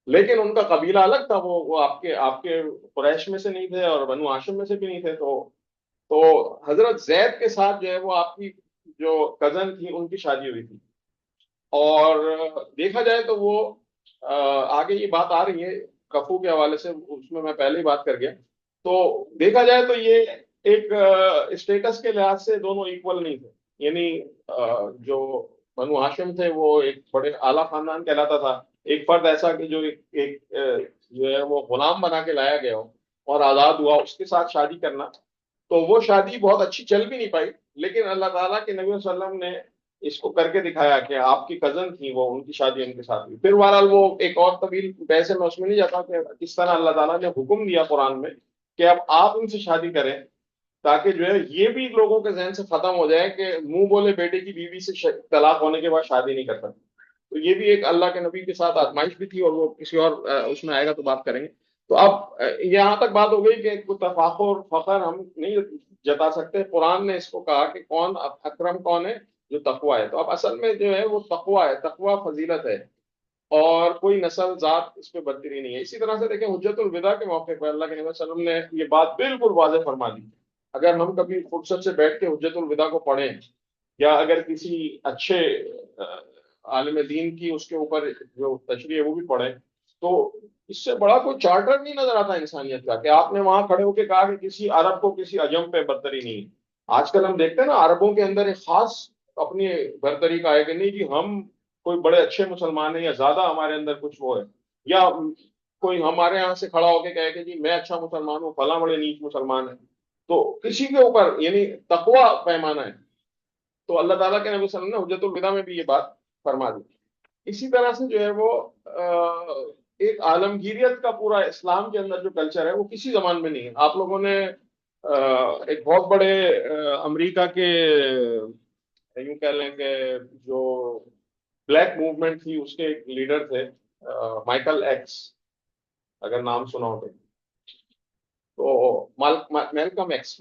لیکن ان کا قبیلہ الگ تھا. وہ آپ کے قریش میں سے نہیں تھے اور بنو ہاشم میں سے بھی نہیں تھے. تو حضرت زید کے ساتھ جو ہے وہ آپ کی جو کزن تھی ان کی شادی ہوئی تھی. اور دیکھا جائے تو وہ آگے یہ بات آ رہی ہے کفو کے حوالے سے، اس میں پہلے ہی بات کر گیا. تو دیکھا جائے تو یہ ایک اسٹیٹس کے لحاظ سے دونوں ایکول نہیں تھے. یعنی جو بنو ہاشم تھے وہ ایک بڑے اعلیٰ خاندان کہلاتا تھا. ایک فرد ایسا کہ جو جو ہے وہ غلام بنا کے لایا گیا ہو اور آزاد ہوا، اس کے ساتھ شادی کرنا، تو وہ شادی بہت اچھی چل بھی نہیں پائی. لیکن اللہ تعالیٰ کے نبی صلی اللہ علیہ وسلم نے اس کو کر کے دکھایا کہ آپ کی کزن تھی وہ، ان کی شادی ان کے ساتھ ہوئی. پھر بہرحال وہ ایک اور طویل ویسے میں اس میں نہیں جاتا کہ کس طرح اللہ تعالیٰ نے حکم دیا قرآن میں کہ اب آپ ان سے شادی کریں، تاکہ جو ہے یہ بھی لوگوں کے ذہن سے ختم ہو جائے کہ منہ بولے بیٹے کی بیوی سے طلاق ہونے کے بعد شادی نہیں کر سکتے. تو یہ بھی ایک اللہ کے نبی کے ساتھ آزمائش بھی تھی، اور وہ کسی اور اس میں آئے گا تو بات کریں گے. تو اب یہاں تک بات ہو گئی کہ کوئی تفاخر فخر ہم نہیں جتا سکتے. قرآن نے اس کو کہا کہ کون اکرم کون ہے، جو تقوی ہے. تو اب اصل میں جو ہے وہ تقوی ہے، تقوی فضیلت ہے، اور کوئی نسل ذات اس پہ برتری نہیں ہے. اسی طرح سے دیکھیں حجت الوداع کے موقع پر اللہ کے نبی صلی اللہ علیہ وسلم نے یہ بات بالکل واضح فرما دی. اگر ہم کبھی فرصت سے بیٹھ کے حجت الوداع کو پڑھیں، یا اگر کسی اچھے عالم دین کی اس کے اوپر جو تشریح ہے وہ بھی پڑھیں، تو اس سے بڑا کوئی چارٹر نہیں نظر آتا انسانیت کا کہ آپ نے وہاں کھڑے ہو کے کہا کہ کسی عرب کو کسی عجم پہ برتری نہیں ہے۔ آج کل ہم دیکھتے ہیں نا عربوں کے اندر ایک خاص اپنی برتری کا ہے کہ نہیں جی ہم کوئی بڑے اچھے مسلمان ہیں یا زیادہ ہمارے اندر کچھ وہ ہے، یا کوئی ہمارے یہاں سے کھڑا ہو کے کہے کہ جی میں اچھا مسلمان ہوں، فلاں بڑے نیچ مسلمان ہیں۔ تو کسی کے اوپر یعنی تقوی پیمانہ ہے۔ تو اللہ تعالیٰ کے نبی صلی اللہ علیہ وسلم نے حجت الوداع میں بھی یہ بات فرما دی۔ اسی طرح سے جو ہے وہ ایک عالمگیریت کا پورا اسلام کے اندر جو کلچر ہے وہ کسی زمان میں نہیں ہے۔ آپ لوگوں نے ایک بہت بڑے امریکہ کے یوں کہہ لیں کہ جو بلیک موومنٹ تھی اس کے ایک لیڈر تھے مائیکل ایکس، اگر نام سنا ہو تو میلکم ایکس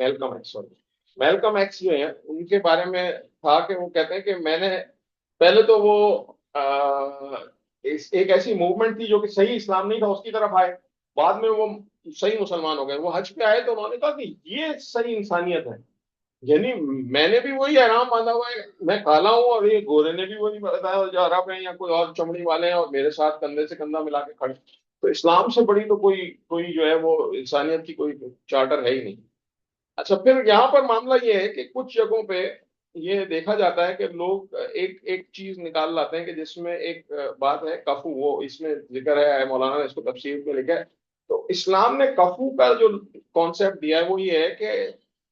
جو ہیں ان کے بارے میں تھا کہ وہ کہتے ہیں کہ میں نے پہلے تو وہ ایک ایسی موومنٹ تھی جو کہ صحیح اسلام نہیں تھا اس کی طرف آئے، بعد میں وہ صحیح مسلمان ہو گئے۔ وہ حج پہ آئے تو انہوں نے کہا کہ یہ صحیح انسانیت ہے، یعنی میں نے بھی وہی احرام باندھا ہوا ہے، میں کالا ہوں اور یہ گورے نے بھی وہی بتایا جو عرب ہیں یا کوئی اور چمڑی والے ہیں اور میرے ساتھ کندھے سے کندھا ملا کے کھڑے۔ تو اسلام سے بڑی تو کوئی کوئی جو ہے وہ انسانیت کی کوئی چارٹر ہے ہی نہیں۔ اچھا پھر یہاں پر معاملہ یہ ہے کہ کچھ جگہوں پہ یہ دیکھا جاتا ہے کہ لوگ ایک ایک چیز نکال لاتے ہیں کہ جس میں ایک بات ہے کفو، وہ اس میں ذکر ہے، مولانا نے اس کو تفسیر میں لکھا ہے۔ تو اسلام نے کفو کا جو کانسیپٹ دیا ہے وہ یہ ہے کہ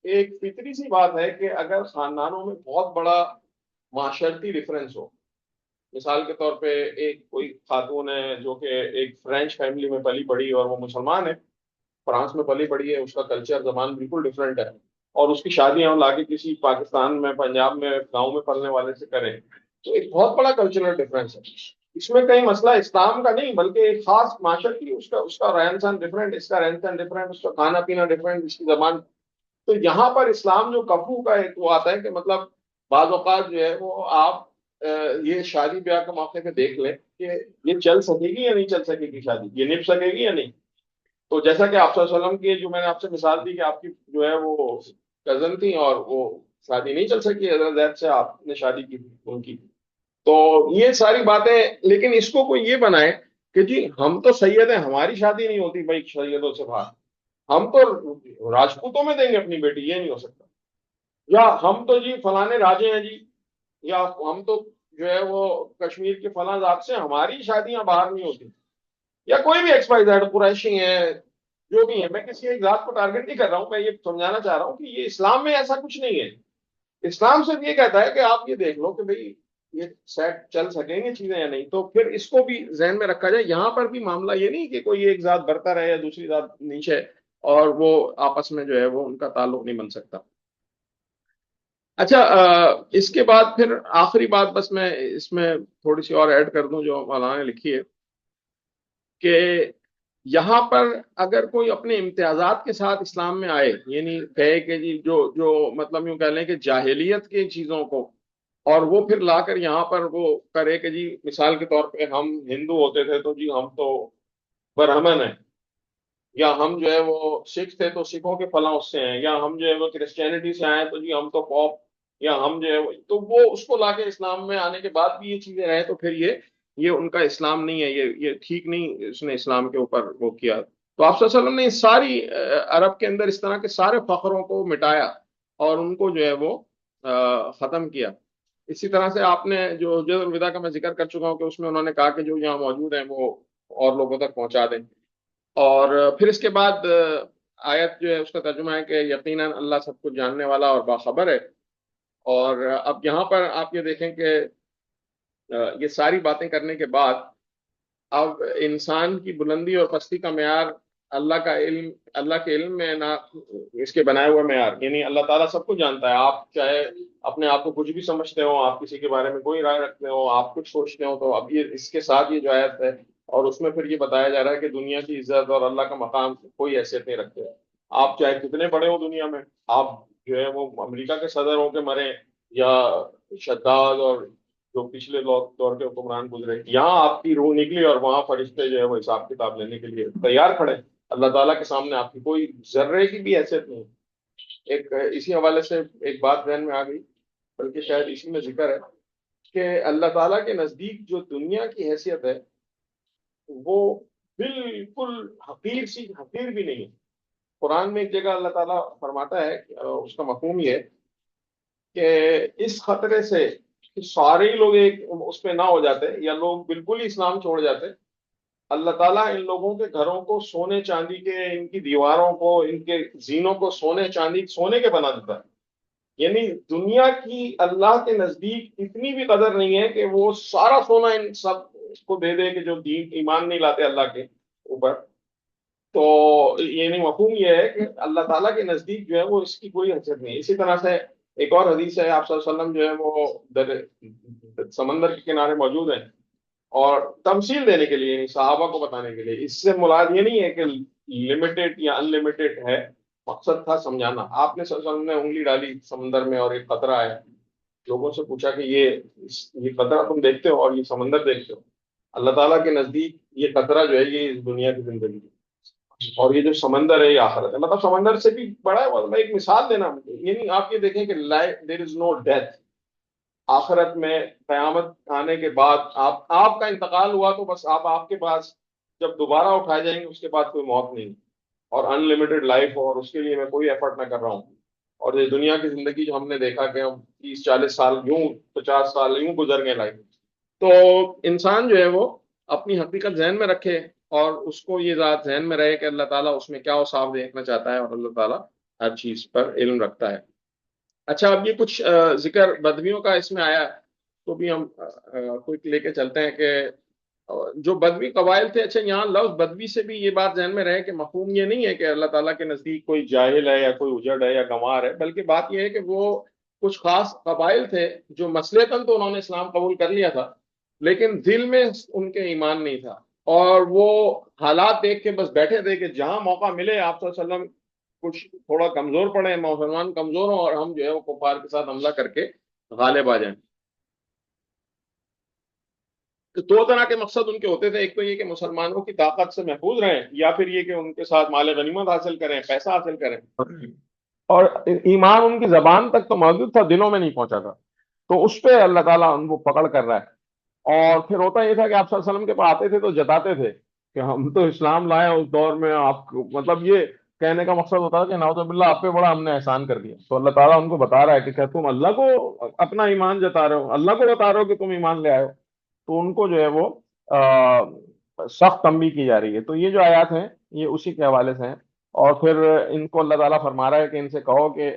ایک فطری سی بات ہے کہ اگر خاندانوں میں بہت بڑا معاشرتی ڈفرینس ہو، مثال کے طور پہ ایک کوئی خاتون ہے جو کہ ایک فرینچ فیملی میں پلی بڑھی اور وہ مسلمان ہے، فرانس میں پلی بڑھی ہے، اس کا کلچر زبان بالکل ڈفرینٹ ہے، اور اس کی شادی ہم لا کے کسی پاکستان میں پنجاب میں گاؤں میں پلنے والے سے کریں، تو ایک بہت بڑا کلچرل ڈفرینس ہے۔ اس میں کہیں مسئلہ اسلام کا نہیں بلکہ ایک خاص معاشرتی اس کا رہن سہن ڈفرینٹ، اس کا رہن سہن ڈفرینٹ، اس کا کھانا پینا ڈفرینٹ، اس کی زبان۔ تو یہاں پر اسلام جو کفو کا ایک وہ آتا ہے کہ مطلب بعض اوقات جو ہے وہ آپ یہ شادی بیاہ کے موقع پہ دیکھ لیں کہ یہ چل سکے گی یا نہیں چل سکے گی، شادی یہ نپ سکے گی یا نہیں۔ تو جیسا کہ آپ صلی اللہ علیہ وسلم کی جو میں نے آپ سے مثال دی کہ آپ کی جو ہے وہ کزن تھی اور وہ شادی نہیں چل سکی، حضرت زید سے آپ نے شادی کی تھی ان کی۔ تو یہ ساری باتیں، لیکن اس کو کوئی یہ بنائے کہ جی ہم تو سید ہیں ہماری شادی نہیں ہوتی بھائی سیدوں سے باہر، ہم تو راجپوتوں میں دیں گے اپنی بیٹی، یہ نہیں ہو سکتا، یا ہم تو جی فلانے راجے ہیں جی، یا ہم تو جو ہے وہ کشمیر کے فلاں ذات سے ہماری شادیاں باہر نہیں ہوتی، یا کوئی بھی ایکس وائی زیڈ قریشی ہے جو بھی ہے۔ میں کسی ایک ذات کو ٹارگیٹ نہیں کر رہا ہوں، میں یہ سمجھانا چاہ رہا ہوں کہ یہ اسلام میں ایسا کچھ نہیں ہے۔ اسلام صرف یہ کہتا ہے کہ آپ یہ دیکھ لو کہ بھئی یہ سیٹ چل سکیں گے چیزیں یا نہیں، تو پھر اس کو بھی ذہن میں رکھا جائے۔ یہاں پر بھی معاملہ یہ نہیں کہ کوئی ایک ذات برتر ہے یا دوسری ذات نیچے ہے اور وہ آپس میں جو ہے وہ ان کا تعلق نہیں بن سکتا۔ اچھا اس کے بعد پھر آخری بات بس میں اس میں تھوڑی سی اور ایڈ کر دوں جو مولانا نے لکھی ہے کہ یہاں پر اگر کوئی اپنے امتیازات کے ساتھ اسلام میں آئے، یعنی کہے کہ جی جو جو مطلب یوں کہہ لیں کہ جاہلیت کی چیزوں کو، اور وہ پھر لا کر یہاں پر وہ کرے کہ جی مثال کے طور پہ ہم ہندو ہوتے تھے تو جی ہم تو برہمن ہیں، یا ہم جو ہے وہ سکھ تھے تو سکھوں کے فلاں اس سے ہیں، یا ہم جو ہے وہ کرسچینٹی سے آئے تو جی ہم تو پاپ، یا ہم جو ہے تو وہ اس کو لا کے اسلام میں آنے کے بعد بھی یہ چیزیں رہیں تو پھر یہ ان کا اسلام نہیں ہے، یہ ٹھیک نہیں اس نے اسلام کے اوپر وہ کیا۔ تو آپ صلی اللہ علیہ وسلم نے اس ساری عرب کے اندر اس طرح کے سارے فخروں کو مٹایا اور ان کو جو ہے وہ ختم کیا۔ اسی طرح سے آپ نے جو حجۃ الوداع کا میں ذکر کر چکا ہوں کہ اس میں انہوں نے کہا کہ جو یہاں موجود ہیں وہ اور لوگوں تک پہنچا دیں، اور پھر اس کے بعد آیت جو ہے اس کا ترجمہ ہے کہ یقیناً اللہ سب کچھ جاننے والا اور باخبر ہے۔ اور اب یہاں پر آپ یہ دیکھیں کہ یہ ساری باتیں کرنے کے بعد اب انسان کی بلندی اور پستی کا معیار اللہ کا علم، اللہ کے علم میں نہ اس کے بنائے ہوئے معیار، یعنی اللہ تعالیٰ سب کچھ جانتا ہے۔ آپ چاہے اپنے آپ کو کچھ بھی سمجھتے ہو، آپ کسی کے بارے میں کوئی رائے رکھتے ہو، آپ کچھ سوچتے ہو، تو اب یہ اس کے ساتھ یہ جو آیت ہے اور اس میں پھر یہ بتایا جا رہا ہے کہ دنیا کی عزت اور اللہ کا مقام کوئی حیثیت نہیں رکھتے۔ آپ چاہے کتنے بڑے ہو دنیا میں، آپ جو ہے وہ امریکہ کے صدر ہو کے مرے، یا شداد اور جو پچھلے دور کے حکمران گزرے، یہاں آپ کی روح نکلی اور وہاں فرشتے جو ہے وہ حساب کتاب لینے کے لیے تیار کھڑے، اللہ تعالیٰ کے سامنے آپ کی کوئی ذرے کی بھی حیثیت نہیں۔ ایک اسی حوالے سے ایک بات ذہن میں آ گئی، بلکہ شاید اسی میں ذکر ہے کہ اللہ تعالیٰ کے نزدیک جو دنیا کی حیثیت ہے وہ بالکل حقیر بھی نہیں ہے۔ قرآن میں ایک جگہ اللہ تعالیٰ فرماتا ہے اس کا مفہوم یہ ہے کہ اس خطرے سے کہ سارے ہی لوگ ایک اس پہ نہ ہو جاتے یا لوگ بالکل ہی اسلام چھوڑ جاتے، اللہ تعالیٰ ان لوگوں کے گھروں کو سونے چاندی کے، ان کی دیواروں کو، ان کے زینوں کو سونے چاندی سونے کے بنا دیتا ہے۔ یعنی دنیا کی اللہ کے نزدیک اتنی بھی قدر نہیں ہے کہ وہ سارا سونا ان سب کو دے دے کہ جو دین ایمان نہیں لاتے اللہ کے اوپر۔ تو یعنی مفہوم یہ ہے کہ اللہ تعالیٰ کے نزدیک جو ہے وہ اس کی کوئی حیثیت نہیں ہے۔ اسی طرح سے ایک اور حدیث ہے، آپ صلی اللہ علیہ وسلم جو ہے وہ سمندر کے کنارے موجود ہیں، اور تمثیل دینے کے لیے، یعنی صحابہ کو بتانے کے لیے، اس سے مراد یہ نہیں ہے کہ لمیٹڈ یا ان لمیٹڈ ہے، مقصد تھا سمجھانا۔ آپ نے صلی اللہ علیہ وسلم نے انگلی ڈالی سمندر میں اور ایک قطرہ ہے، لوگوں سے پوچھا کہ یہ قطرہ تم دیکھتے ہو اور یہ سمندر دیکھتے ہو؟ اللہ تعالیٰ کے نزدیک یہ قطرہ جو ہے یہ اس دنیا کی زندگی ہے، اور یہ جو سمندر ہے یہ آخرت ہے۔ مطلب سمندر سے بھی بڑا ہے۔ میں ایک مثال دینا، یعنی آپ یہ دیکھیں کہ life there is know death, آخرت میں قیامت آنے کے بعد آپ کا انتقال ہوا تو بس آپ کے پاس جب دوبارہ اٹھائے جائیں گے اس کے بعد کوئی موت نہیں، اور ان لمیٹڈ لائف، اور اس کے لیے میں کوئی ایفرٹ نہ کر رہا ہوں۔ اور یہ دنیا کی زندگی جو ہم نے دیکھا کہ ہم 30 40 سال یوں، 50 سال یوں گزر گئے لائف۔ تو انسان جو ہے وہ اپنی حقیقت ذہن میں رکھے، اور اس کو یہ ذات ذہن میں رہے کہ اللہ تعالیٰ اس میں کیا اوصاف دیکھنا چاہتا ہے، اور اللہ تعالیٰ ہر چیز پر علم رکھتا ہے۔ اچھا، اب یہ کچھ ذکر بدویوں کا اس میں آیا ہے، تو بھی ہم کوئی لے کے چلتے ہیں کہ جو بدوی قبائل تھے۔ اچھا، یہاں لفظ بدوی سے بھی یہ بات ذہن میں رہے کہ مفہوم یہ نہیں ہے کہ اللہ تعالیٰ کے نزدیک کوئی جاہل ہے یا کوئی اجڑ ہے یا گنوار ہے، بلکہ بات یہ ہے کہ وہ کچھ خاص قبائل تھے جو مسلکاً تو انہوں نے اسلام قبول کر لیا تھا، لیکن دل میں ان کے ایمان نہیں تھا، اور وہ حالات دیکھ کے بس بیٹھے تھے کہ جہاں موقع ملے آپ صلی اللہ علیہ وسلم کچھ تھوڑا کمزور پڑے، مسلمان کمزور ہوں، اور ہم جو ہے وہ کفار کے ساتھ حملہ کر کے غالب آ جائیں۔ تو دو طرح کے مقصد ان کے ہوتے تھے، ایک تو یہ کہ مسلمانوں کی طاقت سے محفوظ رہیں، یا پھر یہ کہ ان کے ساتھ مال غنیمت حاصل کریں، پیسہ حاصل کریں۔ اور ایمان ان کی زبان تک تو موجود تھا، دلوں میں نہیں پہنچا تھا، تو اس پہ اللہ تعالیٰ ان کو پکڑ کر رہا ہے۔ اور پھر ہوتا یہ تھا کہ آپ صلی اللہ علیہ وسلم کے پاس آتے تھے تو جتاتے تھے کہ ہم تو اسلام لائے اس دور میں، آپ مطلب یہ کہنے کا مقصد ہوتا ہے کہ نعوذ باللہ آپ پہ بڑا ہم نے احسان کر دیا۔ تو اللہ تعالیٰ ان کو بتا رہا ہے کہ کیا تم اللہ کو اپنا ایمان جتا رہے ہو، اللہ کو بتا رہے ہو کہ تم ایمان لے آئے ہو؟ تو ان کو جو ہے وہ سخت تنبیہ کی جا رہی ہے۔ تو یہ جو آیات ہیں یہ اسی کے حوالے سے ہیں، اور پھر ان کو اللہ تعالیٰ فرما رہا ہے کہ ان سے کہو کہ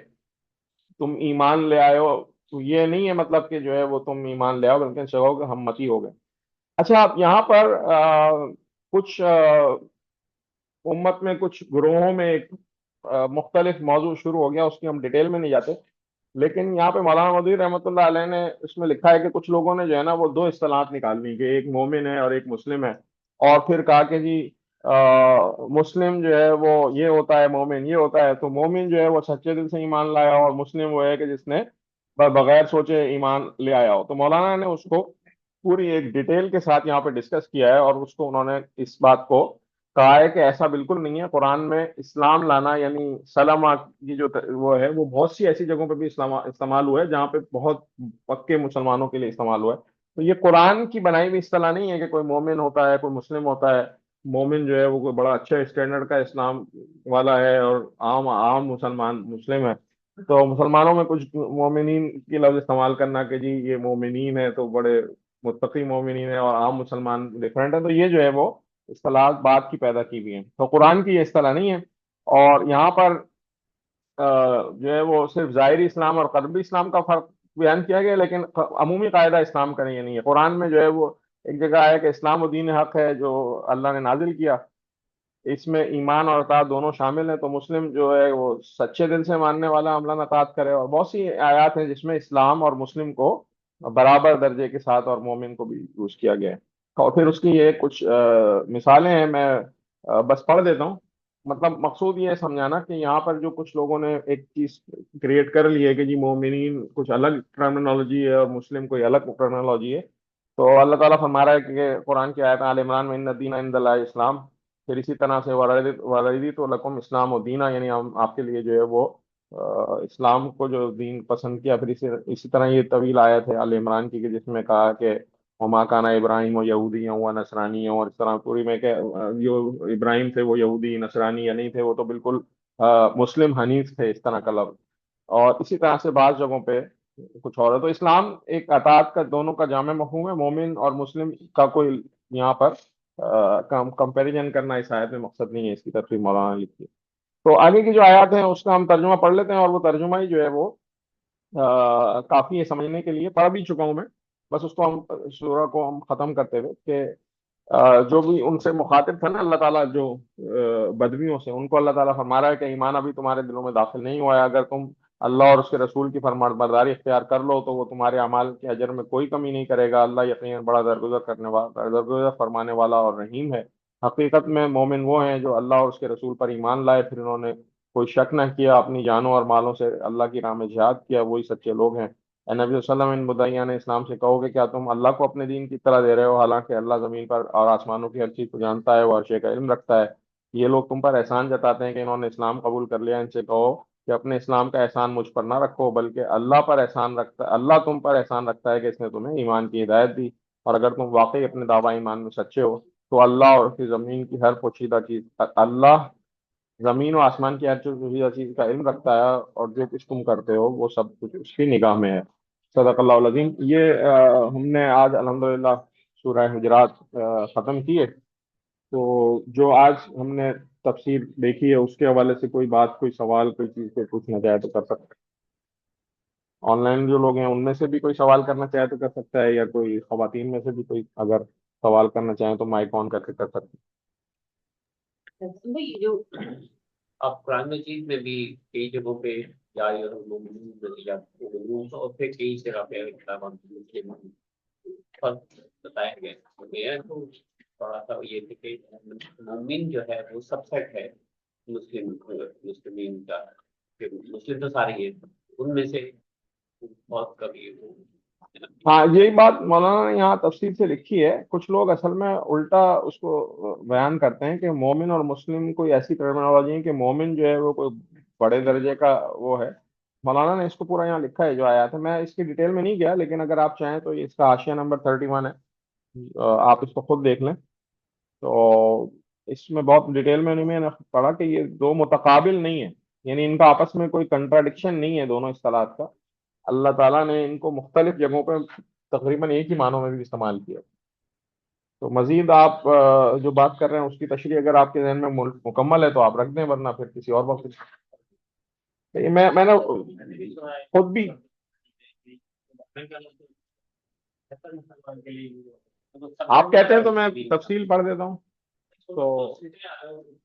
تم ایمان لے آئے ہو، تو یہ نہیں ہے مطلب کہ جو ہے وہ تم ایمان لے آؤ، بلکہ ان سے کہو کہ ہم متی ہو گئے۔ اچھا، اب یہاں پر کچھ امت میں کچھ گروہوں میں ایک مختلف موضوع شروع ہو گیا، اس کی ہم ڈیٹیل میں نہیں جاتے، لیکن یہاں پہ مولانا مودودی رحمۃ اللہ علیہ نے اس میں لکھا ہے کہ کچھ لوگوں نے جو ہے نا وہ دو اصطلاحات نکالنی، کہ ایک مومن ہے اور ایک مسلم ہے، اور پھر کہا کہ جی مسلم جو ہے وہ یہ ہوتا ہے، مومن یہ ہوتا ہے۔ تو مومن جو ہے وہ سچے دل سے ایمان لایا ہو، اور مسلم وہ ہے کہ جس نے بغیر سوچے ایمان لے آیا ہو۔ تو مولانا نے اس کو پوری ایک ڈیٹیل کے ساتھ یہاں پہ ڈسکس کیا ہے، اور اس کو انہوں نے اس بات کو کہا ہے کہ ایسا بالکل نہیں ہے۔ قرآن میں اسلام لانا یعنی سلامہ کی جو وہ ہے، وہ بہت سی ایسی جگہوں پہ بھی استعمال ہوا ہے جہاں پہ بہت پکے مسلمانوں کے لیے استعمال ہوا ہے۔ تو یہ قرآن کی بنائی ہوئی اصطلاح نہیں ہے کہ کوئی مومن ہوتا ہے کوئی مسلم ہوتا ہے۔ مومن جو ہے وہ کوئی بڑا اچھے اسٹینڈرڈ کا اسلام والا ہے، اور عام عام مسلمان مسلم ہے۔ تو مسلمانوں میں کچھ مومنین کی لفظ استعمال کرنا کہ جی یہ مومنین ہے تو بڑے متقی مومنین ہے، اور عام مسلمان ڈفرینٹ ہے، تو یہ جو ہے وہ اصطلاحات بات کی پیدا کی ہوئی ہیں، تو قرآن کی یہ اصطلاح نہیں ہے۔ اور یہاں پر جو ہے وہ صرف ظاہری اسلام اور قلبی اسلام کا فرق بیان کیا گیا، لیکن عمومی قاعدہ اسلام کا نہیں ہے۔ قرآن میں جو ہے وہ ایک جگہ ہے کہ اسلام و دین حق ہے جو اللہ نے نازل کیا، اس میں ایمان اور اطاعت دونوں شامل ہیں۔ تو مسلم جو ہے وہ سچے دل سے ماننے والا عملاً اطاعت کرے، اور بہت سی آیات ہیں جس میں اسلام اور مسلم کو برابر درجے کے ساتھ اور مومن کو بھی یوز کیا گیا ہے۔ اور پھر اس کی یہ کچھ مثالیں ہیں، میں بس پڑھ دیتا ہوں۔ مطلب مقصود یہ ہے سمجھانا کہ یہاں پر جو کچھ لوگوں نے ایک چیز کریٹ کر لی ہے کہ جی مومنین کچھ الگ ٹرمینالوجی ہے اور مسلم کوئی الگ ٹرمینالوجی ہے۔ تو اللہ تعالیٰ فرما رہا ہے کہ قرآن کی آیت آل عمران میں ان الدین عند اللہ اسلام، پھر اسی طرح سے وَرَضِيتُ لَكُمْ اسلام و دینا، یعنی ہم آپ کے لیے جو ہے وہ اسلام کو جو دین پسند کیا۔ پھر اسی طرح یہ طویل آیت ہے آل عمران کی کہ جس میں کہا کہ وما کانا ابراہیم و یہودی و نصرانی، اور اس طرح پوری میں کہ جو ابراہیم تھے وہ یہودی نصرانی یا نہیں تھے، وہ تو بالکل مسلم حنیف تھے، اس طرح کا لفظ. اور اسی طرح سے بعض جگہوں پہ کچھ اور ہے. تو اسلام ایک اطاعت کا دونوں کا جامع مفہوم ہے. مومن اور مسلم کا کوئی یہاں پر کمپیریزن کرنا اس آیت میں مقصد نہیں ہے. اس کی تفسیر مولانا نے لکھی ہے. تو آگے کی جو آیات ہیں اس کا ہم ترجمہ پڑھ لیتے ہیں، اور وہ ترجمہ ہی جو ہے وہ کافی ہے سمجھنے کے لیے. پڑھ بھی چکا ہوں میں، بس اس کو ہم سورہ کو ہم ختم کرتے ہوئے کہ جو بھی ان سے مخاطب تھا نا اللہ تعالیٰ، جو بدویوں سے، ان کو اللہ تعالیٰ فرما رہا ہے کہ ایمان ابھی تمہارے دلوں میں داخل نہیں ہوا ہے. اگر تم اللہ اور اس کے رسول کی فرمان برداری اختیار کر لو تو وہ تمہارے اعمال کے اجر میں کوئی کمی نہیں کرے گا. اللہ یقیناً بڑا درگزر کرنے والا، درگزر فرمانے والا اور رحیم ہے. حقیقت میں مومن وہ ہیں جو اللہ اور اس کے رسول پر ایمان لائے، پھر انہوں نے کوئی شک نہ کیا، اپنی جانوں اور مالوں سے اللہ کی راہ میں جہاد کیا، وہی سچے لوگ ہیں. اے نبی صلی اللہ علیہ وسلم، ان مدعیان اسلام سے کہو کہ کیا تم اللہ کو اپنے دین کی طرح دے رہے ہو، حالانکہ اللہ زمین پر اور آسمانوں کی ہر چیز کو جانتا ہے، وہ ہر شے کا علم رکھتا ہے. یہ لوگ تم پر احسان جتاتے ہیں کہ انہوں نے اسلام قبول کر لیا. ان سے کہو کہ اپنے اسلام کا احسان مجھ پر نہ رکھو، بلکہ اللہ پر احسان رکھتا ہے، اللہ تم پر احسان رکھتا ہے کہ اس نے تمہیں ایمان کی ہدایت دی. اور اگر تم واقعی اپنے دعوی ایمان میں سچے ہو تو اللہ اور اس کی زمین کی ہر پوشیدہ چیز، اللہ زمین و آسمان کی ہر پوشیدہ چیز کا علم رکھتا ہے، اور جو کچھ تم کرتے ہو وہ سب کچھ اس کی نگاہ میں ہے. صدق اللہ العظیم. یہ ہم نے آج الحمدللہ سورہ حجرات ختم کی ہے. تو جو آج ہم نے تفسیر دیکھی ہے اس کے حوالے سے کوئی بات، کوئی سوال، کوئی چیز کو پوچھنا چاہے تو کر سکتے ہیں. آن لائن جو لوگ ہیں ان میں سے بھی کوئی سوال کرنا چاہے تو کر سکتا ہے، یا کوئی خواتین میں سے بھی کوئی اگر سوال کرنا چاہیں تو مائک آن کر کے کر سکتے وہی جو آپ قرآن مجید میں بھی کئی جگہوں پہ یا اور پھر کئی جگہ پہ کتابوں کے فرق بتایا گیا ہے. تو تھوڑا سا یہ تھے کہ مومن جو ہے وہ سب سیٹ ہے مسلمین کا، کہ مسلم تو سارے ہیں، ان میں سے بہت کبھی وہ. ہیں. ہاں، یہی بات مولانا نے یہاں تفصیل سے لکھی ہے. کچھ لوگ اصل میں الٹا اس کو بیان کرتے ہیں کہ مومن اور مسلم کوئی ایسی ٹرمینالوجی ہے کہ مومن جو ہے وہ کوئی بڑے درجے کا وہ ہے. مولانا نے اس کو پورا یہاں لکھا ہے جو آیات ہے. میں اس کی ڈیٹیل میں نہیں گیا، لیکن اگر آپ چاہیں تو اس کا حاشیہ نمبر 31 ہے، آپ اس کو خود دیکھ لیں. تو اس میں بہت ڈیٹیل میں نہیں، میں نے پڑھا کہ یہ دو متقابل نہیں ہے، یعنی ان کا آپس میں کوئی کنٹراڈکشن نہیں ہے دونوں اصطلاحات کا. اللہ تعالیٰ نے ان کو مختلف جگہوں پہ تقریباً ایک ہی معنوں میں بھی استعمال کیا. تو مزید آپ جو بات کر رہے ہیں اس کی تشریح اگر آپ کے ذہن میں مکمل ہے تو آپ رکھ دیں، ورنہ پھر کسی اور وقت. میں نے خود بھی آپ کہتے ہیں تو میں تفصیل پڑھ دیتا ہوں. تو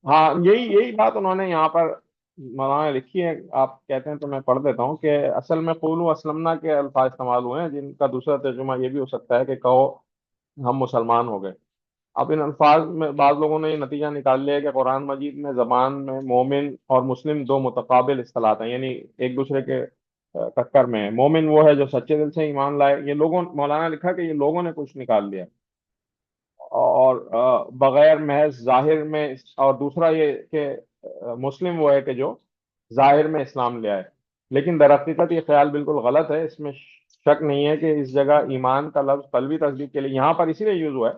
ہاں، یہی بات انہوں نے یہاں پر مولانا نے لکھی ہے. آپ کہتے ہیں تو میں پڑھ دیتا ہوں کہ اصل میں قولوا اسلمنا کے الفاظ استعمال ہوئے ہیں، جن کا دوسرا ترجمہ یہ بھی ہو سکتا ہے کہ کہو ہم مسلمان ہو گئے. اب ان الفاظ میں بعض لوگوں نے یہ نتیجہ نکال لیا کہ قرآن مجید میں زبان میں مومن اور مسلم دو متقابل اصطلاحات ہیں، یعنی ایک دوسرے کے ٹکر میں ہیں. مومن وہ ہے جو سچے دل سے ایمان لائے. یہ لوگوں، مولانا نے لکھا کہ یہ لوگوں نے کچھ نکال لیا، اور بغیر محض ظاہر میں. اور دوسرا یہ کہ مسلم وہ ہے کہ جو ظاہر میں اسلام لے آئے. لیکن در حقیقت یہ خیال بالکل غلط ہے. اس میں شک نہیں ہے کہ اس جگہ ایمان کا لفظ قلبی تصدیق کے لیے یہاں پر اسی لیے یوز ہوا ہے،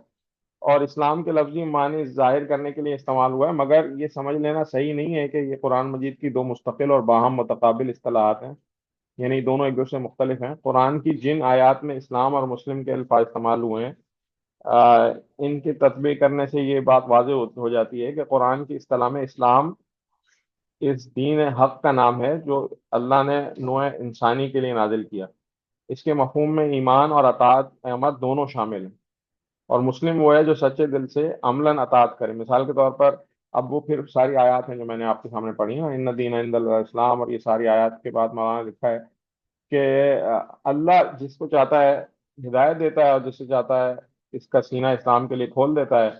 اور اسلام کے لفظی معنی ظاہر کرنے کے لیے استعمال ہوا ہے. مگر یہ سمجھ لینا صحیح نہیں ہے کہ یہ قرآن مجید کی دو مستقل اور باہم متقابل اصطلاحات ہیں، یعنی دونوں ایک دوسرے سے مختلف ہیں. قرآن کی جن آیات میں اسلام اور مسلم کے الفاظ استعمال ہوئے ہیں، ان کی تطبیق کرنے سے یہ بات واضح ہو جاتی ہے کہ قرآن کی اصطلاح میں اسلام اس دین حق کا نام ہے جو اللہ نے نوع انسانی کے لیے نازل کیا. اس کے مفہوم میں ایمان اور اطاعت احمد دونوں شامل ہیں. اور مسلم وہ ہے جو سچے دل سے عملاً اطاعت کرے. مثال کے طور پر اب وہ پھر ساری آیات ہیں جو میں نے آپ کے سامنے پڑھی ہیں، ان دین عند اللہ اسلام، اور یہ ساری آیات کے بعد مولانا نے لکھا ہے کہ اللہ جس کو چاہتا ہے ہدایت دیتا ہے، اور جس سے چاہتا ہے اس کا سینہ اسلام کے لیے کھول دیتا ہے.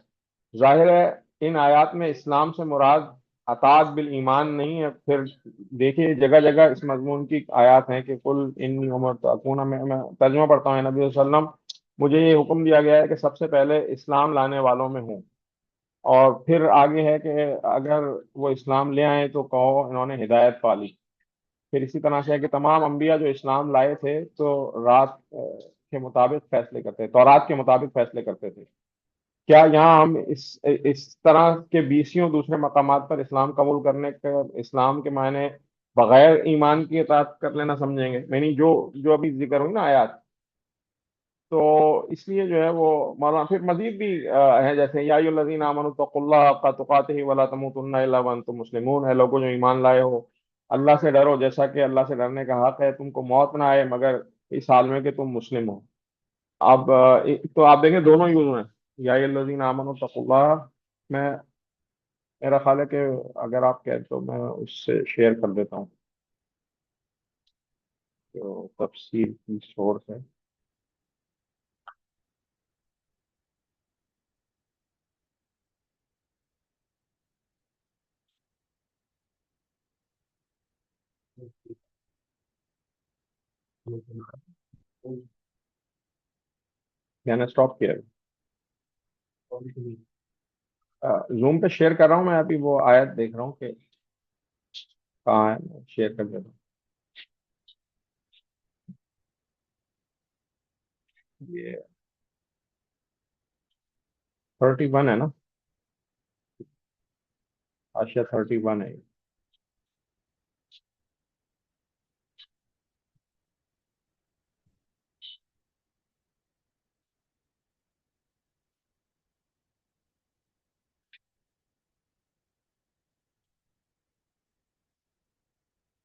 ظاہر ہے ان آیات میں اسلام سے مراد اطاعت بالایمان نہیں ہے. پھر دیکھیے جگہ جگہ اس مضمون کی آیات ہیں کہ قل انی امرت ان اکون، میں ترجمہ پڑھتا ہوں. نبی صلی اللہ علیہ وسلم، مجھے یہ حکم دیا گیا ہے کہ سب سے پہلے اسلام لانے والوں میں ہوں. اور پھر آگے ہے کہ اگر وہ اسلام لے آئیں تو کہو انہوں نے ہدایت پا لی. پھر اسی طرح سے ہے کہ تمام انبیاء جو اسلام لائے تھے تو رات کے مطابق فیصلے کرتے تھے، تورات کے مطابق فیصلے کرتے تھے. کیا یہاں ہم اس طرح کے بیسیوں دوسرے مقامات پر اسلام قبول کرنے کا اسلام کے معنی بغیر ایمان کی اطاعت کر لینا سمجھیں گے؟ یعنی جو جو ابھی ذکر ہوئی نا آیات، تو اس لیے جو ہے وہ مولانا پھر مزید بھی ہے، جیسے یا ایھا الذین آمنوا اتقوا اللہ حق تقاتہ ولا تموتن الا وانتم مسلمون، ہے لوگوں جو ایمان لائے ہو، اللہ سے ڈرو جیسا کہ اللہ سے ڈرنے کا حق ہے، تم کو موت نہ آئے مگر اس حال میں کہ تم مسلم ہو. اب تو آپ دیکھیں دونوں یوز ہوئے ہیں، یا ایھا الذین آمنوا اتقوا اللہ. میں میرا خیال ہے کہ اگر آپ کہیں تو میں اس سے شیئر کر دیتا ہوں جو تفسیر کی سورس ہے. میں نے اسٹاپ کیا زوم پہ شیئر کر رہا ہوں. میں ابھی وہ آیت دیکھ رہا ہوں کہ کہاں ہے، میں شیئر کر دیتا ہوں. یہ 31 ہے نا، آشیا 31 ہے.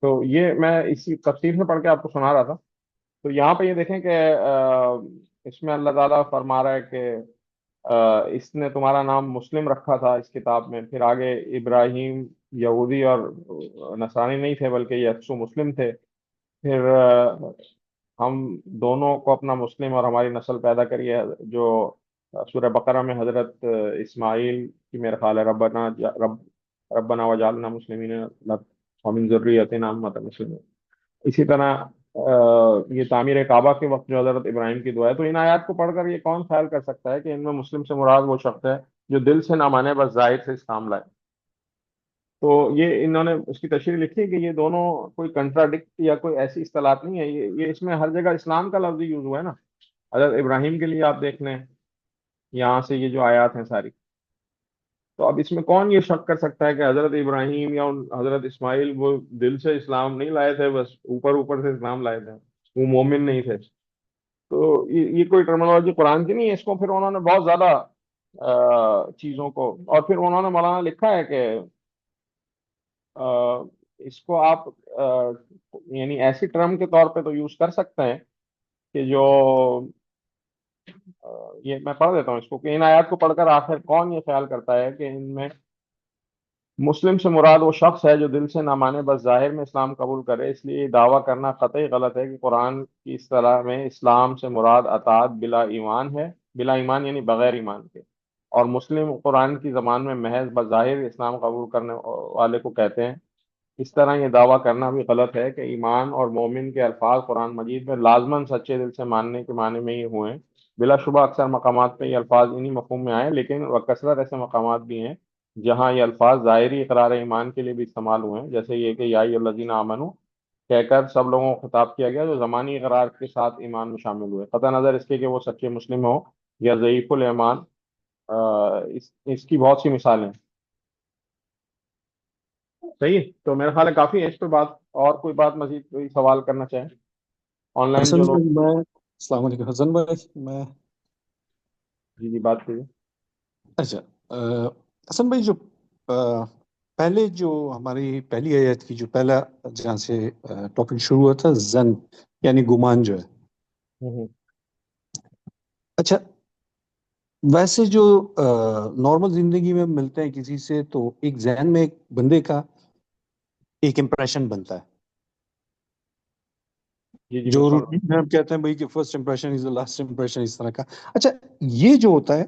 تو یہ میں اسی تفسیر سے پڑھ کے آپ کو سنا رہا تھا. تو یہاں پہ یہ دیکھیں کہ اس میں اللہ تعالیٰ فرما رہا ہے کہ اس نے تمہارا نام مسلم رکھا تھا اس کتاب میں. پھر آگے ابراہیم یہودی اور نصرانی نہیں تھے بلکہ یسوع مسلم تھے. پھر ہم دونوں کو اپنا مسلم اور ہماری نسل پیدا کری ہے، جو سورہ بقرہ میں حضرت اسماعیل کی میرے خیال ہے ربنا وجعلنا مسلمین لک ومن ذریتنا امة مسلمین. اسی طرح یہ تعمیر کعبہ کے وقت جو حضرت ابراہیم کی دعا ہے. تو ان آیات کو پڑھ کر یہ کون خیال کر سکتا ہے کہ ان میں مسلم سے مراد وہ شخص ہے جو دل سے نہ مانے بس ظاہر سے اسلام لائے؟ تو یہ انہوں نے اس کی تشریح لکھی ہے کہ یہ دونوں کوئی کنٹراڈکٹ یا کوئی ایسی اصطلاحات نہیں ہے. یہ اس میں ہر جگہ اسلام کا لفظ یوز ہوا ہے نا. حضرت ابراہیم کے لیے آپ دیکھ لیں، یہاں سے یہ جو آیات ہیں ساری. تو اب اس میں کون یہ شک کر سکتا ہے کہ حضرت ابراہیم یا حضرت اسماعیل وہ دل سے اسلام نہیں لائے تھے، بس اوپر اوپر سے اسلام لائے تھے، وہ مومن نہیں تھے؟ تو یہ کوئی ٹرمنالوجی قرآن کی نہیں ہے. اس کو پھر انہوں نے بہت زیادہ چیزوں کو، اور پھر انہوں نے مولانا لکھا ہے کہ آ، اس کو آپ یعنی ایسی ٹرم کے طور پہ تو یوز کر سکتے ہیں کہ جو یہ میں پڑھ دیتا ہوں اس کو کہ ان آیات کو پڑھ کر آخر کون یہ خیال کرتا ہے کہ ان میں مسلم سے مراد وہ شخص ہے جو دل سے نہ مانے بس ظاہر میں اسلام قبول کرے. اس لیے یہ دعویٰ کرنا قطعی غلط ہے کہ قرآن کی اصطلاح میں اسلام سے مراد اطاعت بلا ایمان ہے، بلا ایمان یعنی بغیر ایمان کے. اور مسلم قرآن کی زبان میں محض بظاہر اسلام قبول کرنے والے کو کہتے ہیں. اس طرح یہ دعویٰ کرنا بھی غلط ہے کہ ایمان اور مومن کے الفاظ قرآن مجید میں لازماً سچے دل سے ماننے کے معنی میں ہی ہوئے ہیں. بلا شبہ اکثر مقامات پہ یہ الفاظ انہی مفہوم میں آئے، لیکن کثرت ایسے مقامات بھی ہیں جہاں یہ الفاظ ظاہری اقرار ایمان کے لیے بھی استعمال ہوئے ہیں، جیسے یہ کہ یا ایھا الذین آمنو کہہ کر سب لوگوں کو خطاب کیا گیا جو زمانی اقرار کے ساتھ ایمان میں شامل ہوئے، قطع نظر اس کے کہ وہ سچے مسلم ہوں یا ضعیف الایمان. اس کی بہت سی مثالیں ہیں. صحیح ہے. تو میرا خیال ہے کافی ہے اس پہ بات. اور کوئی بات مزید کوئی سوال کرنا چاہیں آن لائن حسن جو لوگ؟ بھائی میں السلام علیکم حسن بھائی میں جی جی بات کیجیے. اچھا حسن بھائی جو پہلے جو ہماری پہلی آیت کی جو پہلا جہاں سے ٹاپک شروع ہوا تھا زن یعنی گمان جو ہے. ہوں اچھا ویسے جو نارمل زندگی میں ملتے ہیں کسی سے تو ایک ذہن میں ایک بندے کا ایک امپریشن بنتا ہے جی جی جو میں سن رہا روٹین میں ہم کہتے ہیں بھائی کہ first impression is the last impression اس طرح کا. اچھا یہ جو ہوتا ہے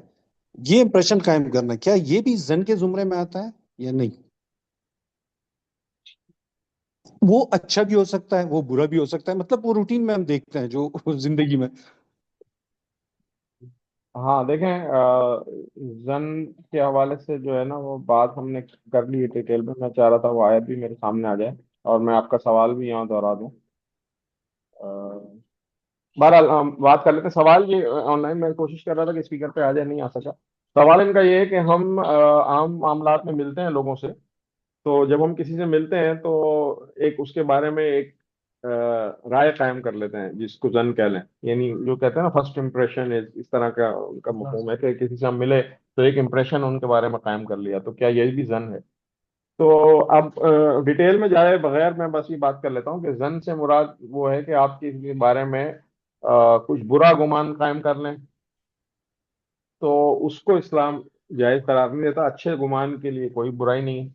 یہ امپریشن قائم کرنا کیا یہ بھی زن کے زمرے میں آتا ہے یا نہیں؟ وہ اچھا بھی ہو سکتا ہے وہ برا بھی ہو سکتا ہے مطلب وہ روٹین میں ہم دیکھتے ہیں جو زندگی میں. ہوں. ہاں دیکھیں زن کے حوالے سے جو ہے نا وہ بات ہم نے کر لی ہے ڈیٹیل میں. میں چاہ رہا تھا وہ آیت بھی میرے سامنے آ جائے اور میں آپ کا سوال بھی یہاں دہرا دوں بہرحال ہم بات کر لیتے ہیں. سوال یہ آن لائن میں کوشش کر رہا تھا کہ اسپیکر پہ آ جائے, نہیں آ سکا. سوال ان کا یہ ہے کہ ہم عام معاملات میں ملتے ہیں لوگوں سے, تو جب ہم کسی سے ملتے ہیں تو ایک اس کے بارے میں ایک رائے قائم کر لیتے ہیں جس کو زن کہہ لیں, یعنی جو کہتے ہیں نا فرسٹ امپریشن, اس طرح کا ان کا مفہوم ہے کہ کسی سے ہم ملے تو ایک امپریشن ان کے بارے میں قائم کر لیا, تو کیا یہی بھی زن ہے؟ تو اب ڈیٹیل میں جائے بغیر میں بس یہ بات کر لیتا ہوں کہ زن سے مراد وہ ہے کہ آپ کسی کے بارے میں کچھ برا گمان قائم کر لیں, تو اس کو اسلام جائز قرار نہیں دیتا. اچھے گمان کے لیے کوئی برائی نہیں ہے.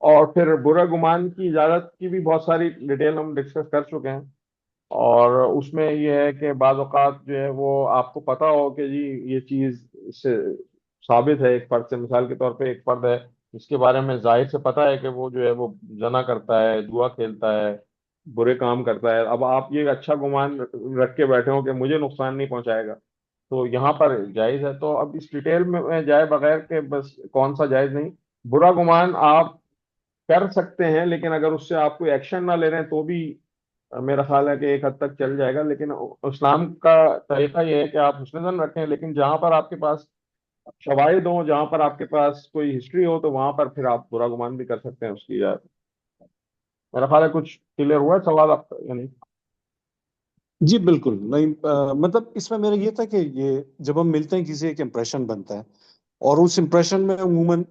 اور پھر برا گمان کی اجازت کی بھی بہت ساری ڈیٹیل ہم ڈسکس کر چکے ہیں, اور اس میں یہ ہے کہ بعض اوقات جو ہے وہ آپ کو پتا ہو کہ جی یہ چیز اس سے ثابت ہے ایک فرد سے. مثال کے طور پہ ایک فرد ہے جس کے بارے میں ظاہر سے پتا ہے کہ وہ جو ہے وہ زنا کرتا ہے, جوا کھیلتا ہے, برے کام کرتا ہے. اب آپ یہ اچھا گمان رکھ کے بیٹھے ہو کہ مجھے نقصان نہیں پہنچائے گا, تو یہاں پر جائز ہے. تو اب اس ڈیٹیل میں جائے بغیر کہ بس کون سا جائز نہیں, برا گمان آپ کر سکتے ہیں, لیکن اگر اس سے آپ کوئی ایکشن نہ لے رہے ہیں تو بھی میرا خیال ہے کہ ایک حد تک چل جائے گا. لیکن اسلام کا طریقہ یہ ہے کہ آپ حسن ظن رکھیں, لیکن جہاں پر آپ کے پاس شواہد ہوں, جہاں پر آپ کے پاس کوئی ہسٹری ہو, تو وہاں پر پھر آپ برا گمان بھی کر سکتے ہیں اس کی. میرا خیال ہے کچھ کلیئر ہوا ہے سوال آپ کا, یعنی جی بالکل نہیں. مطلب اس میں میرا یہ تھا کہ یہ جب ہم ملتے ہیں کسی, ایک امپریشن بنتا ہے, اور اس امپریشن میں عموماً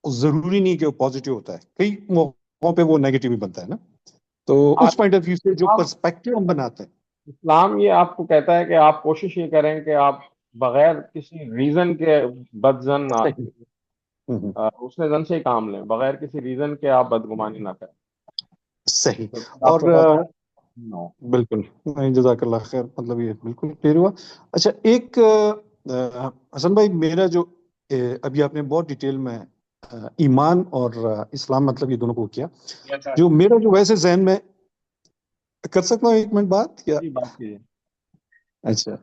ضروری نہیں کہ وہ پازیٹیو ہوتا ہے, کئی موقعوں پہ وہ نیگیٹو بھی بنتا ہے نا. تو اس پوائنٹ آف ویو سے جو اسلام پرسپیکٹو ہم بناتے ہیں. اسلام یہ آپ کو کہتا ہے کہ آپ کوشش یہ کریں کہ آپ بغیر کسی ریزن کے بد زن صحیح. ہوں. حسن زن سے ہی کام لیں, بغیر کسی ریزن کے آپ بدگمانی نہ کریں. صحیح. تو آپ اور کے پاس no. بالکل نہیں, جزاک اللہ خیر, مطلب یہ بالکل کلیئر ہوا. اچھا ایک حسن بھائی, میرا جو ابھی آپ نے بہت ڈیٹیل میں ایمان اور اسلام مطلب یہ دونوں کو کیا, جو میرا جو ویسے ذہن میں کر سکتا ہوں 1 منٹ بات یا؟ جی بات کیجیے. اچھا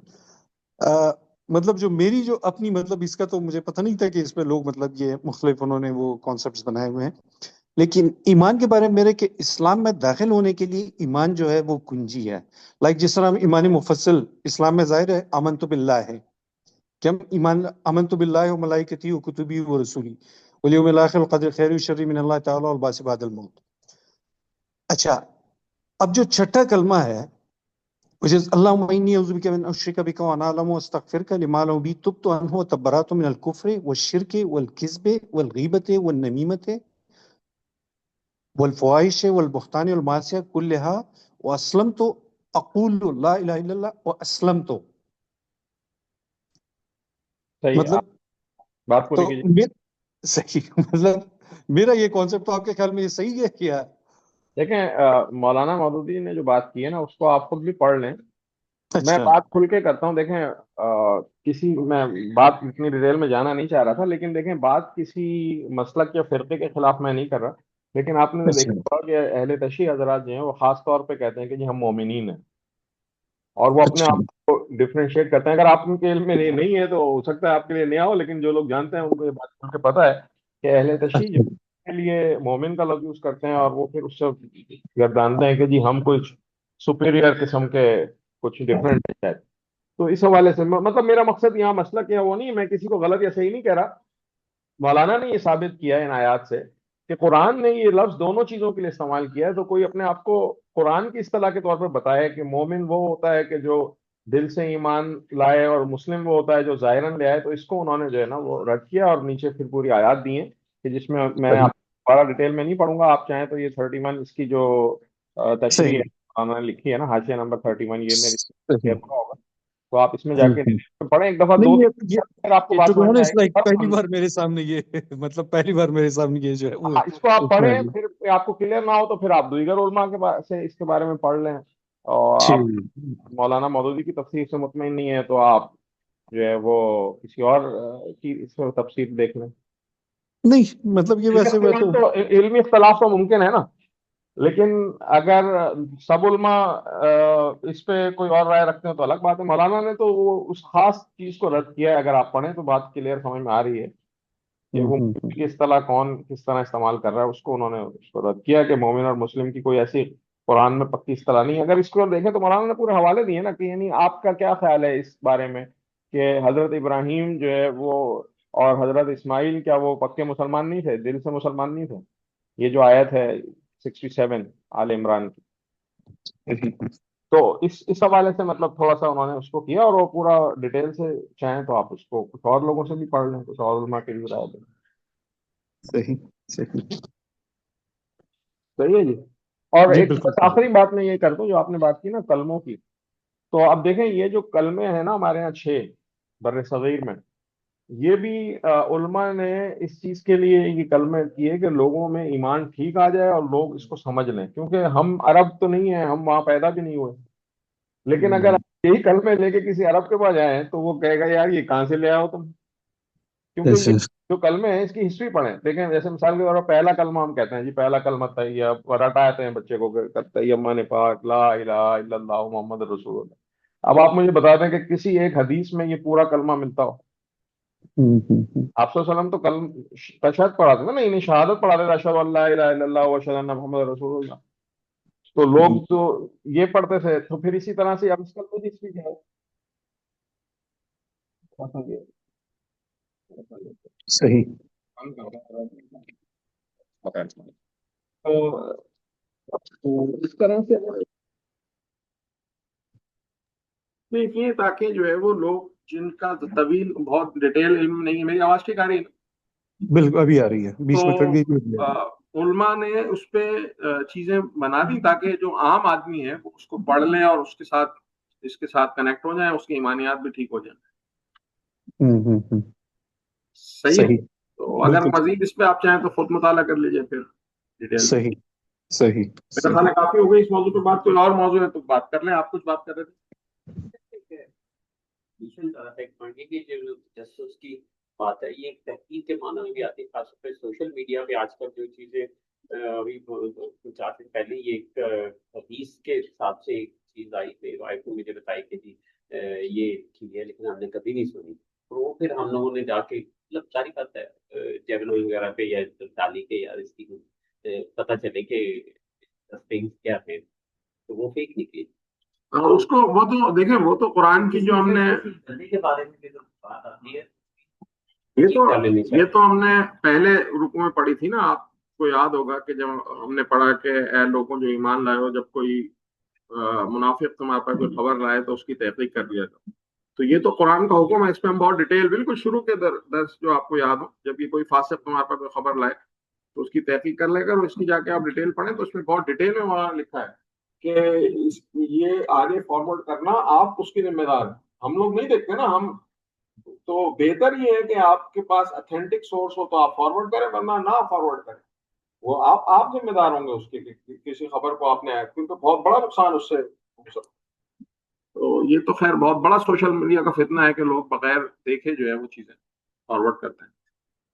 مطلب جو میری جو اپنی مطلب اس کا تو مجھے پتہ نہیں تھا کہ اس میں لوگ مطلب یہ مختلف انہوں نے وہ کانسیپٹس بنائے ہوئے ہیں. لیکن ایمان کے بارے میں میرے کہ اسلام میں داخل ہونے کے لیے ایمان جو ہے وہ کنجی ہے. لائک جس طرح ہم ایمان مفصل اسلام میں ظاہر ہے آمنت باللہ ہے کہ ہم ایمان آمنت باللہ و ملائکتی و کتبی و رسولی والیوم الاخر القدر خیر و شر من اللہ تعالی والبعث بعد الموت. اچھا اب جو چھٹا کلمہ ہے which is اللهم إني أعوذ بك من أشرك بك وأنا أعلم وأستغفرك لما لم بي تبت عنه وتبرأت من الكفر والشرك والكذب والغيبة والنميمة والفواحش والبهتان والمعصية كلها وأسلمت أقول لا إله إلا الله وأسلمت. صحیح ہے, آپ مطلب بات تو پوری کیجیے. صحیح, مطلب میرا یہ کانسیپٹ تو آپ کے خیال میں یہ صحیح ہے کیا؟ دیکھیں مولانا مودودی نے جو بات کی ہے نا اس کو آپ خود بھی پڑھ لیں. میں اچھا بات کھل کے کرتا ہوں. دیکھیں کسی میں بات اتنی ڈیٹیل میں جانا نہیں چاہ رہا تھا, لیکن دیکھیں بات کسی مسلک یا فرقے کے خلاف میں نہیں کر رہا. لیکن آپ نے اچھا دیکھا ہوگا کہ اہل تشیع حضرات جو ہیں وہ خاص طور پہ کہتے ہیں کہ جی ہم مومنین ہیں, اور وہ اپنے اچھا آپ کو ڈفرینشیٹ کرتے ہیں. اگر آپ کے علم میں نہیں ہے تو ہو سکتا ہے آپ کے لیے نیا ہو, لیکن جو لوگ جانتے ہیں ان کو یہ بات کھل کے پتا ہے کہ اہل تشیع جو کے لیے مومن کا لفظ یوز کرتے ہیں, اور وہ پھر اس سے گردانتے ہیں کہ جی ہم کچھ سپیریئر قسم کے کچھ ڈفرینٹ ہے. تو اس حوالے سے مطلب میرا مقصد یہاں مسئلہ کیا وہ نہیں ہے, میں کسی کو غلط یا صحیح نہیں کہہ رہا. مولانا نے یہ ثابت کیا ہے ان آیات سے کہ قرآن نے یہ لفظ دونوں چیزوں کے لیے استعمال کیا ہے. تو کوئی اپنے آپ کو قرآن کی اصطلاح کے طور پر بتائے کہ مومن وہ ہوتا ہے کہ جو دل سے ایمان لائے, اور مسلم وہ ہوتا ہے جو ظاہراً لے آئے, تو اس کو انہوں نے جو ہے نا وہ رد کیا, اور نیچے پھر پوری آیات دی ہیں کہ جس میں میں آپ بڑا ڈیٹیل میں نہیں پڑھوں گا. آپ چاہیں تو یہ 31 اس کی جو تشریح صحیح ہے انہوں نے لکھی ہے نا, حاشیہ نمبر 31, یہ میری صحیح. شیئر ہوگا, تو آپ اس میں جا کے پڑھیں ایک دفعہ, نہیں دو یہ تین پھر آپ کو بات ٹو بی سمجھ میں آئے آنےسٹ لائک پہلی گی. بار میرے سامنے یہ مطلب پہلی بار میرے سامنے یہ جو ہے وہ ہاں, اس کو آپ اس میں پڑھیں, پھر آپ کو کلیئر نہ ہو تو پھر آپ دیگر علماء کے سے اس کے بارے میں پڑھ لیں. اور آپ ٹھیک. مولانا مودودی کی تفسیر سے مطمئن نہیں ہے تو آپ جو ہے وہ کسی اور کی اس میں تفسیر دیکھ لیں. نہیں مطلب یہ ویسے میں تو تو علمی اختلاف تو ممکن ہے نا, لیکن اگر سب علماء اس پہ کوئی اور رائے رکھتے ہیں تو الگ بات ہے. مولانا نے تو وہ اس خاص چیز کو رد کیا ہے. اگر آپ پڑھیں تو بات کلیئر سمجھ میں آ رہی ہے کہ وہ مومن کی اصطلاح کون کس طرح استعمال کر رہا ہے, اس کو انہوں نے اس کو رد کیا کہ مومن اور مسلم کی کوئی ایسی قرآن میں پکی اصطلاح نہیں ہے. اگر اس کو دیکھیں تو مولانا نے پورے حوالے دیے نا کہ یعنی آپ کا کیا خیال ہے اس بارے میں کہ حضرت ابراہیم جو ہے وہ اور حضرت اسماعیل کیا وہ پکے مسلمان نہیں تھے, دل سے مسلمان نہیں تھے؟ یہ جو آیت ہے 67 آل عمران کی. تو اس حوالے سے مطلب تھوڑا سا انہوں نے اس کو کیا, اور وہ پورا ڈیٹیل سے چاہیں تو آپ اس کو کچھ اور لوگوں سے بھی پڑھ لیں, کچھ اور علماء کے بھی رائے دیں. صحیح صحیح. صحیح ہے جی. اور جی ایک بالکل بس صحیح. آخری بات میں یہ کر دوں, جو آپ نے بات کی نا کلموں کی, تو اب دیکھیں یہ جو کلمے ہیں نا ہمارے یہاں 6 بر صغیر میں, یہ بھی علماء نے اس چیز کے لیے یہ کلمے کیے کہ لوگوں میں ایمان ٹھیک آ جائے اور لوگ اس کو سمجھ لیں, کیونکہ ہم عرب تو نہیں ہیں, ہم وہاں پیدا بھی نہیں ہوئے. لیکن اگر آپ یہی کلمے لے کے کسی عرب کے پاس جائیں تو وہ کہے گا یار یہ کہاں سے لے آؤ تم, کیونکہ یہ اچھا. جو کلمے ہیں اس کی ہسٹری پڑھیں. دیکھیں جیسے مثال کے طور پر پہلا کلمہ ہم کہتے ہیں جی پہلا کلمہ طیب, رٹاتے ہیں بچے کو طیب پاک لا الہ الا اللہ محمد رسول اللہ. اب آپ مجھے بتا دیں کہ کسی ایک حدیث میں یہ پورا کلمہ ملتا ہو. آپ صلی اللہ علیہ وسلم تو کلم تشہد پڑھاتے تھے نا, یعنی شہادت پڑھاتے تھے اشہد ان لا الہ الا اللہ و اشہد ان محمد رسول اللہ. تو لوگ تو یہ پڑھتے تھے, تو پھر اسی طرح سے اب اس کلمے کی ہسٹری کیا ہے. صحیح. تو اس طرح سے دیکھیے تاکہ جو ہے وہ لوگ جن کا طویل بہت ڈیٹیل علم نہیں ہے. میری آواز ٹھیک آ رہی ہے؟ بالکل ابھی آ رہی ہے, بیچ میں کٹ گئی تھی. علماء نے اس پہ چیزیں بنا دی تاکہ جو عام آدمی ہے وہ اس کو پڑھ لیں اور اس کے ساتھ کنیکٹ ہو جائیں, اس کی ایمانیات بھی ٹھیک ہو جائیں. صحیح ہے. صحیح. تو اگر بالکل مزید اس پہ آپ چاہیں تو خود مطالعہ کر لیجئے پھر ڈیٹیل میں. صحیح. صحیح. میرا خیال ہے کافی ہو گئی اس موضوع پہ بات. کوئی اور موضوع ہے تو بات کر لیں, آپ کچھ بات کر رہے تھے. جسوس کی بات ہے, یہ تحقیق کے معنی میں بھی آتی ہے, خاص طور پہ سوشل میڈیا پہ آج کل جو چیزیں ابھی کچھ آتے پہلے یہ ایک حدیث کے حساب سے ایک چیز آئی تھی, وائف کو مجھے بتائی کہ جی یہ ٹھیک ہے لیکن ہم نے کبھی نہیں سنی. تو پھر ہم لوگوں نے جا کے مطلب ساری بات ہے جیمنوئی وغیرہ پہ یا ڈالی کے یا اس کی پتہ چلے کہ کیا ہے, تو وہ فیک نکلی. اس کو وہ تو دیکھیں, وہ تو قرآن کی جو ہم نے کے بارے میں بھی تو بات آتی ہے, یہ تو ہم نے پہلے رکوع میں پڑھی تھی نا. آپ کو یاد ہوگا کہ جب ہم نے پڑھا کہ اے لوگوں جو ایمان لائے ہو, جب کوئی منافق تمہارے پاس کوئی خبر لائے تو اس کی تحقیق کر لیا تھا. تو یہ تو قرآن کا حکم ہے, اس پہ ہم بہت ڈیٹیل بالکل شروع کے درس جو آپ کو یاد ہو, جب یہ کوئی فاسق تمہارے پاس کوئی خبر لائے تو اس کی تحقیق کر لے کر اس کی جا کے آپ ڈیٹیل پڑھیں, تو اس میں بہت ڈیٹیل میں وہاں لکھا ہے کہ یہ آگے فارورڈ کرنا آپ اس کی ذمہ دار ہیں. ہم لوگ نہیں دیکھتے نا, ہم تو بہتر یہ ہے کہ آپ کے پاس اتھینٹک سورس ہو تو آپ فارورڈ کریں, ورنہ نہ فارورڈ کریں. وہ آپ ذمہ دار ہوں گے اس کی کسی خبر کو آپ نے, کیونکہ بہت بڑا نقصان اس سے ہو سکتا. تو یہ تو خیر بہت بڑا سوشل میڈیا کا فتنہ ہے کہ لوگ بغیر دیکھے جو ہے وہ چیزیں فارورڈ کرتے ہیں.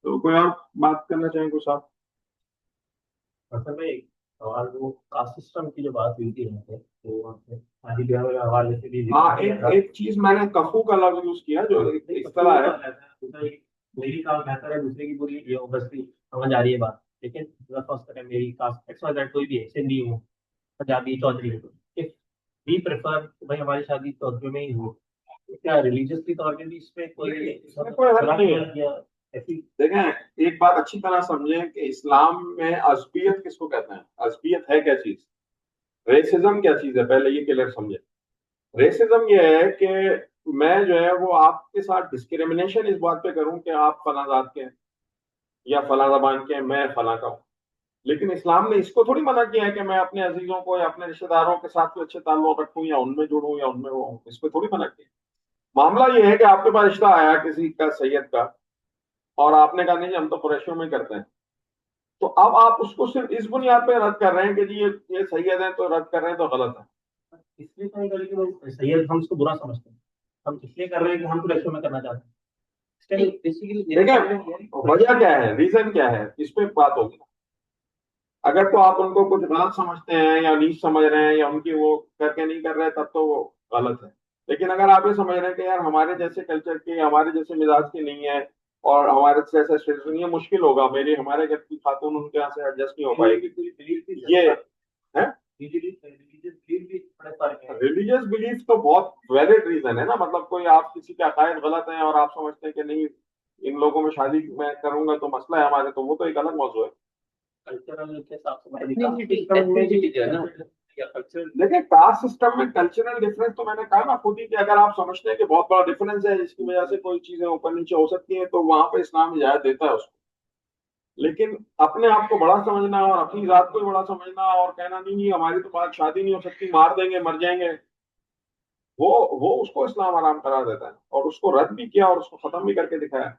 تو کوئی اور بات کرنا چاہیں کوئی صاحب؟ اصل میں سوال وہ کاسٹ سسٹم کی جو بات ہوئی تھی حوالے سے بھی ایک چیز میں نے کفو کا لفظ یوز کیا جو اس طرح ہے, میری کاسٹ بہتر ہے دوسرے کی بری, یہ اوبیسلی سمجھ آ رہی ہے بات. لیکن میری کاسٹ ایکس وائی زیڈ کوئی بھی ہے, سندھی ہوں, پنجابی, چودھری ہوں, وی پریفر بھائی ہماری شادی چودھری میں ہی ہو. کیا ریلیجیسلی طور پہ بھی اس پہ کوئی دیکھیں ایک بات اچھی طرح سمجھیں کہ اسلام میں عصبیت کس کو کہتے ہیں, عصبیت ہے کیا چیز, ریسزم کیا چیز ہے, پہلے یہ کلیئر سمجھیں. ریسزم یہ ہے کہ میں جو ہے وہ آپ کے ساتھ ڈسکریمنیشن اس بات پہ کروں کہ آپ فلاں ذات کے ہیں یا فلاں زبان کے ہیں, میں فلاں کا ہوں. لیکن اسلام نے اس کو تھوڑی منع کیا ہے کہ میں اپنے عزیزوں کو یا اپنے رشتے داروں کے ساتھ کوئی اچھے تعلق رکھوں یا ان میں جڑوں یا ان میں وہ ہوں, اس پہ تھوڑی منع کیا. معاملہ یہ ہے کہ آپ کے پاس رشتہ آیا کسی کا سید کا, اور آپ نے کہا نہیں ہم تو قریشیوں میں کرتے ہیں, تو اب آپ اس کو صرف اس بنیاد پہ رد کر رہے ہیں کہ جی یہ سید ہیں تو رد کر رہے ہیں تو غلط ہے. اس لیے تو نہیں کریں کہ سید ہم اس کو برا سمجھتے ہیں, ہم اس لیے کر رہے ہیں کہ ہم قریشیوں میں کرنا چاہتے ہیں. وجہ کیا ہے, ریزن کیا ہے, اس پہ بات ہوگی. اگر تو آپ ان کو کچھ غلط سمجھتے ہیں یا نیچ سمجھ رہے ہیں یا ان کی وہ کر کے نہیں کر رہے, تب تو وہ غلط ہے. لیکن اگر آپ یہ سمجھ رہے ہیں کہ یار ہمارے جیسے کلچر کی, ہمارے جیسے مزاج کی نہیں ہے اور ہمارے جیسا اسٹیٹس, یہ مشکل ہوگا, ہمارے گھر کی خاتون ان کے یہاں سے ایڈجسٹ نہیں ہو پائے گی, یہ ہے ریلیجیس بلیف تو بہت ویلڈ ریزن ہے نا, مطلب کوئی آپ کسی کے عقائد غلط ہیں اور آپ سمجھتے ہیں کہ نہیں ان لوگوں میں شادی میں کروں گا تو مسئلہ ہے ہمارے, تو وہ تو ایک الگ موضوع ہے. دیکھیں کاسٹ سسٹم میں کلچرل ڈفرینس تو میں نے کہا نا خود ہی کہ اگر آپ سمجھتے ہیں کہ بہت بڑا ڈفرینس ہے جس کی وجہ سے کوئی چیزیں اوپر نیچے ہو سکتی ہیں تو وہاں پہ اسلام اجازت دیتا ہے اس کو. لیکن اپنے آپ کو بڑا سمجھنا اور اپنی ذات کو بڑا سمجھنا اور کہنا نہیں ہماری تو بات شادی نہیں ہو سکتی, مار دیں گے مر جائیں گے, وہ اس کو اسلام آرام قرار دیتا ہے اور اس کو رد بھی کیا اور اس کو ختم بھی کر کے دکھایا.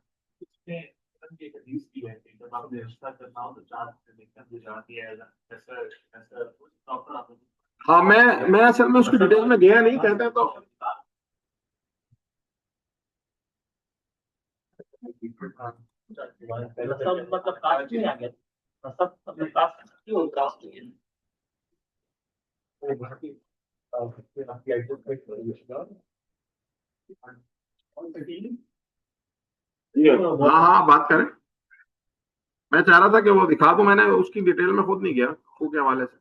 ہاں میں اصل میں اس کی ڈیٹیل میں گیا نہیں, کہتے ہیں تو ہاں ہاں بات کریں. میں چاہ رہا تھا کہ وہ دکھا دوں, میں نے اس کی ڈیٹیل میں خود نہیں گیا خود کے حوالے سے.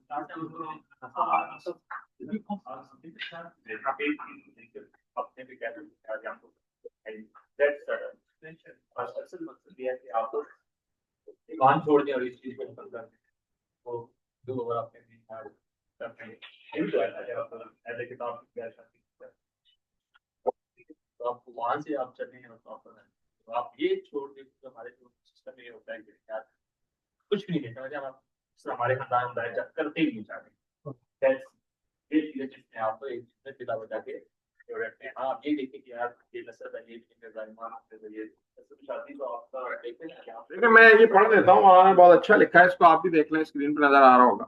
ایمان چھوڑ دیں اور اس چیز کو ختم کر دیں. تو آپ وہاں سے آپ چلیں تو آپ یہ چھوڑ دیں کہ ہمارے سسٹم میں یہ ہوتا ہے کہ یار کچھ بھی نہیں دیتا ہمارے خاندان کرتے ہی نہیں چاہتے. یہ چیزیں جس میں آپ کو ایک پتا بتا کے رکھتے ہیں. ہاں آپ یہ دیکھیں کہ یار یہ نسل ہے یہ شادی تو آپ کا دیکھیں میں یہ پڑھ دیتا ہوں, وہاں نے بہت اچھا لکھا ہے, اس کو آپ بھی دیکھ لیں, اسکرین پہ نظر آ رہا ہوگا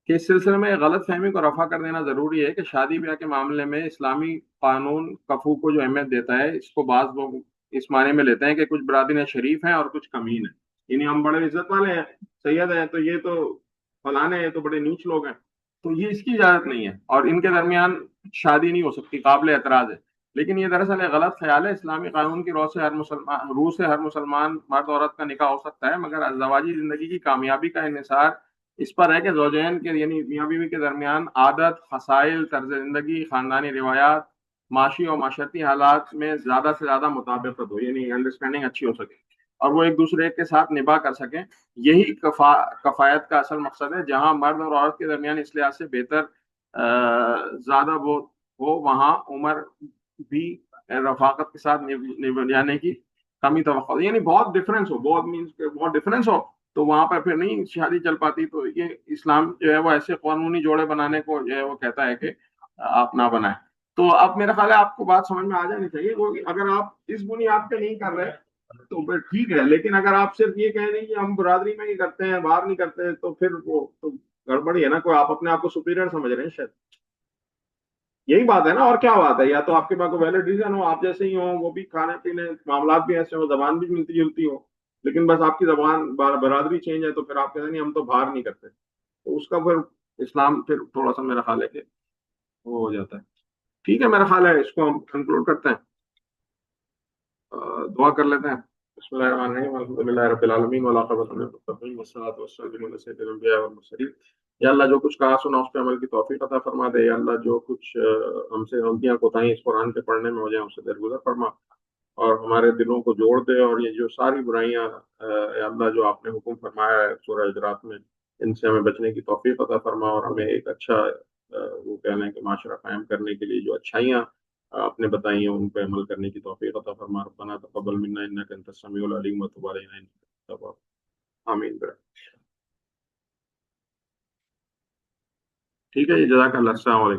کہ اس سلسلے میں غلط فہمی کو رفع کر دینا ضروری ہے کہ شادی بیاہ کے معاملے میں اسلامی قانون کفو کو جو اہمیت دیتا ہے اس کو بعض لوگ اس معنی میں لیتے ہیں کہ کچھ برادریاں شریف ہیں اور کچھ کمین ہیں, یعنی ہم بڑے عزت والے ہیں سید ہیں تو یہ تو فلانے ہیں تو بڑے نیچ لوگ ہیں, تو یہ اس کی اجازت نہیں ہے اور ان کے درمیان شادی نہیں ہو سکتی, قابل اعتراض ہے. لیکن یہ دراصل ایک غلط خیال ہے. اسلامی قانون کی روح سے ہر مسلمان مرد عورت کا نکاح ہو سکتا ہے, مگر ازدواجی زندگی کی کامیابی کا انحصار اس پر ہے کہ زوجین کے یعنی میاں بیوی کے درمیان عادت, مسائل, طرز زندگی, خاندانی روایات, معاشی اور معاشرتی حالات میں زیادہ سے زیادہ مطابقت ہو, یعنی انڈرسٹینڈنگ اچھی ہو سکے اور وہ ایک دوسرے کے ساتھ نباہ کر سکیں. یہی کفایت کا اصل مقصد ہے. جہاں مرد اور عورت کے درمیان اس لحاظ سے بہتر زیادہ وہ ہو وہاں عمر بھی رفاقت کے ساتھ جانے کی کمی توقع, یعنی بہت ڈفرینس ہو, بہت ڈفرینس ہو تو وہاں پر پھر نہیں شادی چل پاتی. تو یہ اسلام جو ہے وہ ایسے قانونی جوڑے بنانے کو جو ہے وہ کہتا ہے کہ آپ نہ بنائیں. تو اب میرا خیال ہے آپ کو بات سمجھ میں آ جانی چاہیے. اگر آپ اس بنیاد پہ نہیں کر رہے تو پھر ٹھیک ہے, لیکن اگر آپ صرف یہ کہہ رہے کہ ہم برادری میں ہی کرتے ہیں باہر نہیں کرتے تو پھر وہ تو گڑبڑی ہے نا, کوئی آپ اپنے آپ کو سپیریئر سمجھ رہے ہیں شاید. یہی بات ہے نا, اور کیا بات ہے, یا تو آپ کے پاس کوئی ویلڈ ریزن ہو, آپ جیسے ہی ہوں, وہ بھی کھانے پینے معاملات بھی ایسے ہو, زبان بھی ملتی جلتی ہو, لیکن بس آپ کی زبان برادری چینج ہے تو پھر آپ کہتے ہیں نہیں ہم تو باہر نہیں کرتے, تو اس کا پھر اسلام پھر تھوڑا سا میرا خیال ہے کہ وہ ہو جاتا ہے. ٹھیک ہے, میرا خیال ہے اس کو ہم کنکلوڈ کرتے ہیں, دعا کر لیتے ہیں. بسم اللہ الرحمن الرحیم, الحمد للہ رب العالمین والعاقبۃ للمتقین والصلاۃ والسلام علی سید الانبیاء والمرسلین. یا اللہ جو کچھ کہا سنا اس پہ عمل کی توفیق عطا فرما دے. یا اللہ جو کچھ ہم سے غلطیاں کوتاہی اس قرآن کے پڑھنے میں ہو جائیں اسے درگزر فرما اور ہمارے دلوں کو جوڑ دے, اور یہ جو ساری برائیاں یا اللہ جو آپ نے حکم فرمایا ہے سورہ حجرات میں ان سے ہمیں بچنے کی توفیق عطا فرما, اور ہمیں ایک اچھا وہ کہنا ہے کہ معاشرہ قائم کرنے کے لیے جو اچھائیاں آپ نے بتائی ہیں ان پہ عمل کرنے کی توفیق عطا فرما. ربنا تقبل منا انک انت السمیع العلیم وتب علینا انک انت التواب. آمین. ٹھیک ہے جی, جزاک اللہ, السلام علیکم.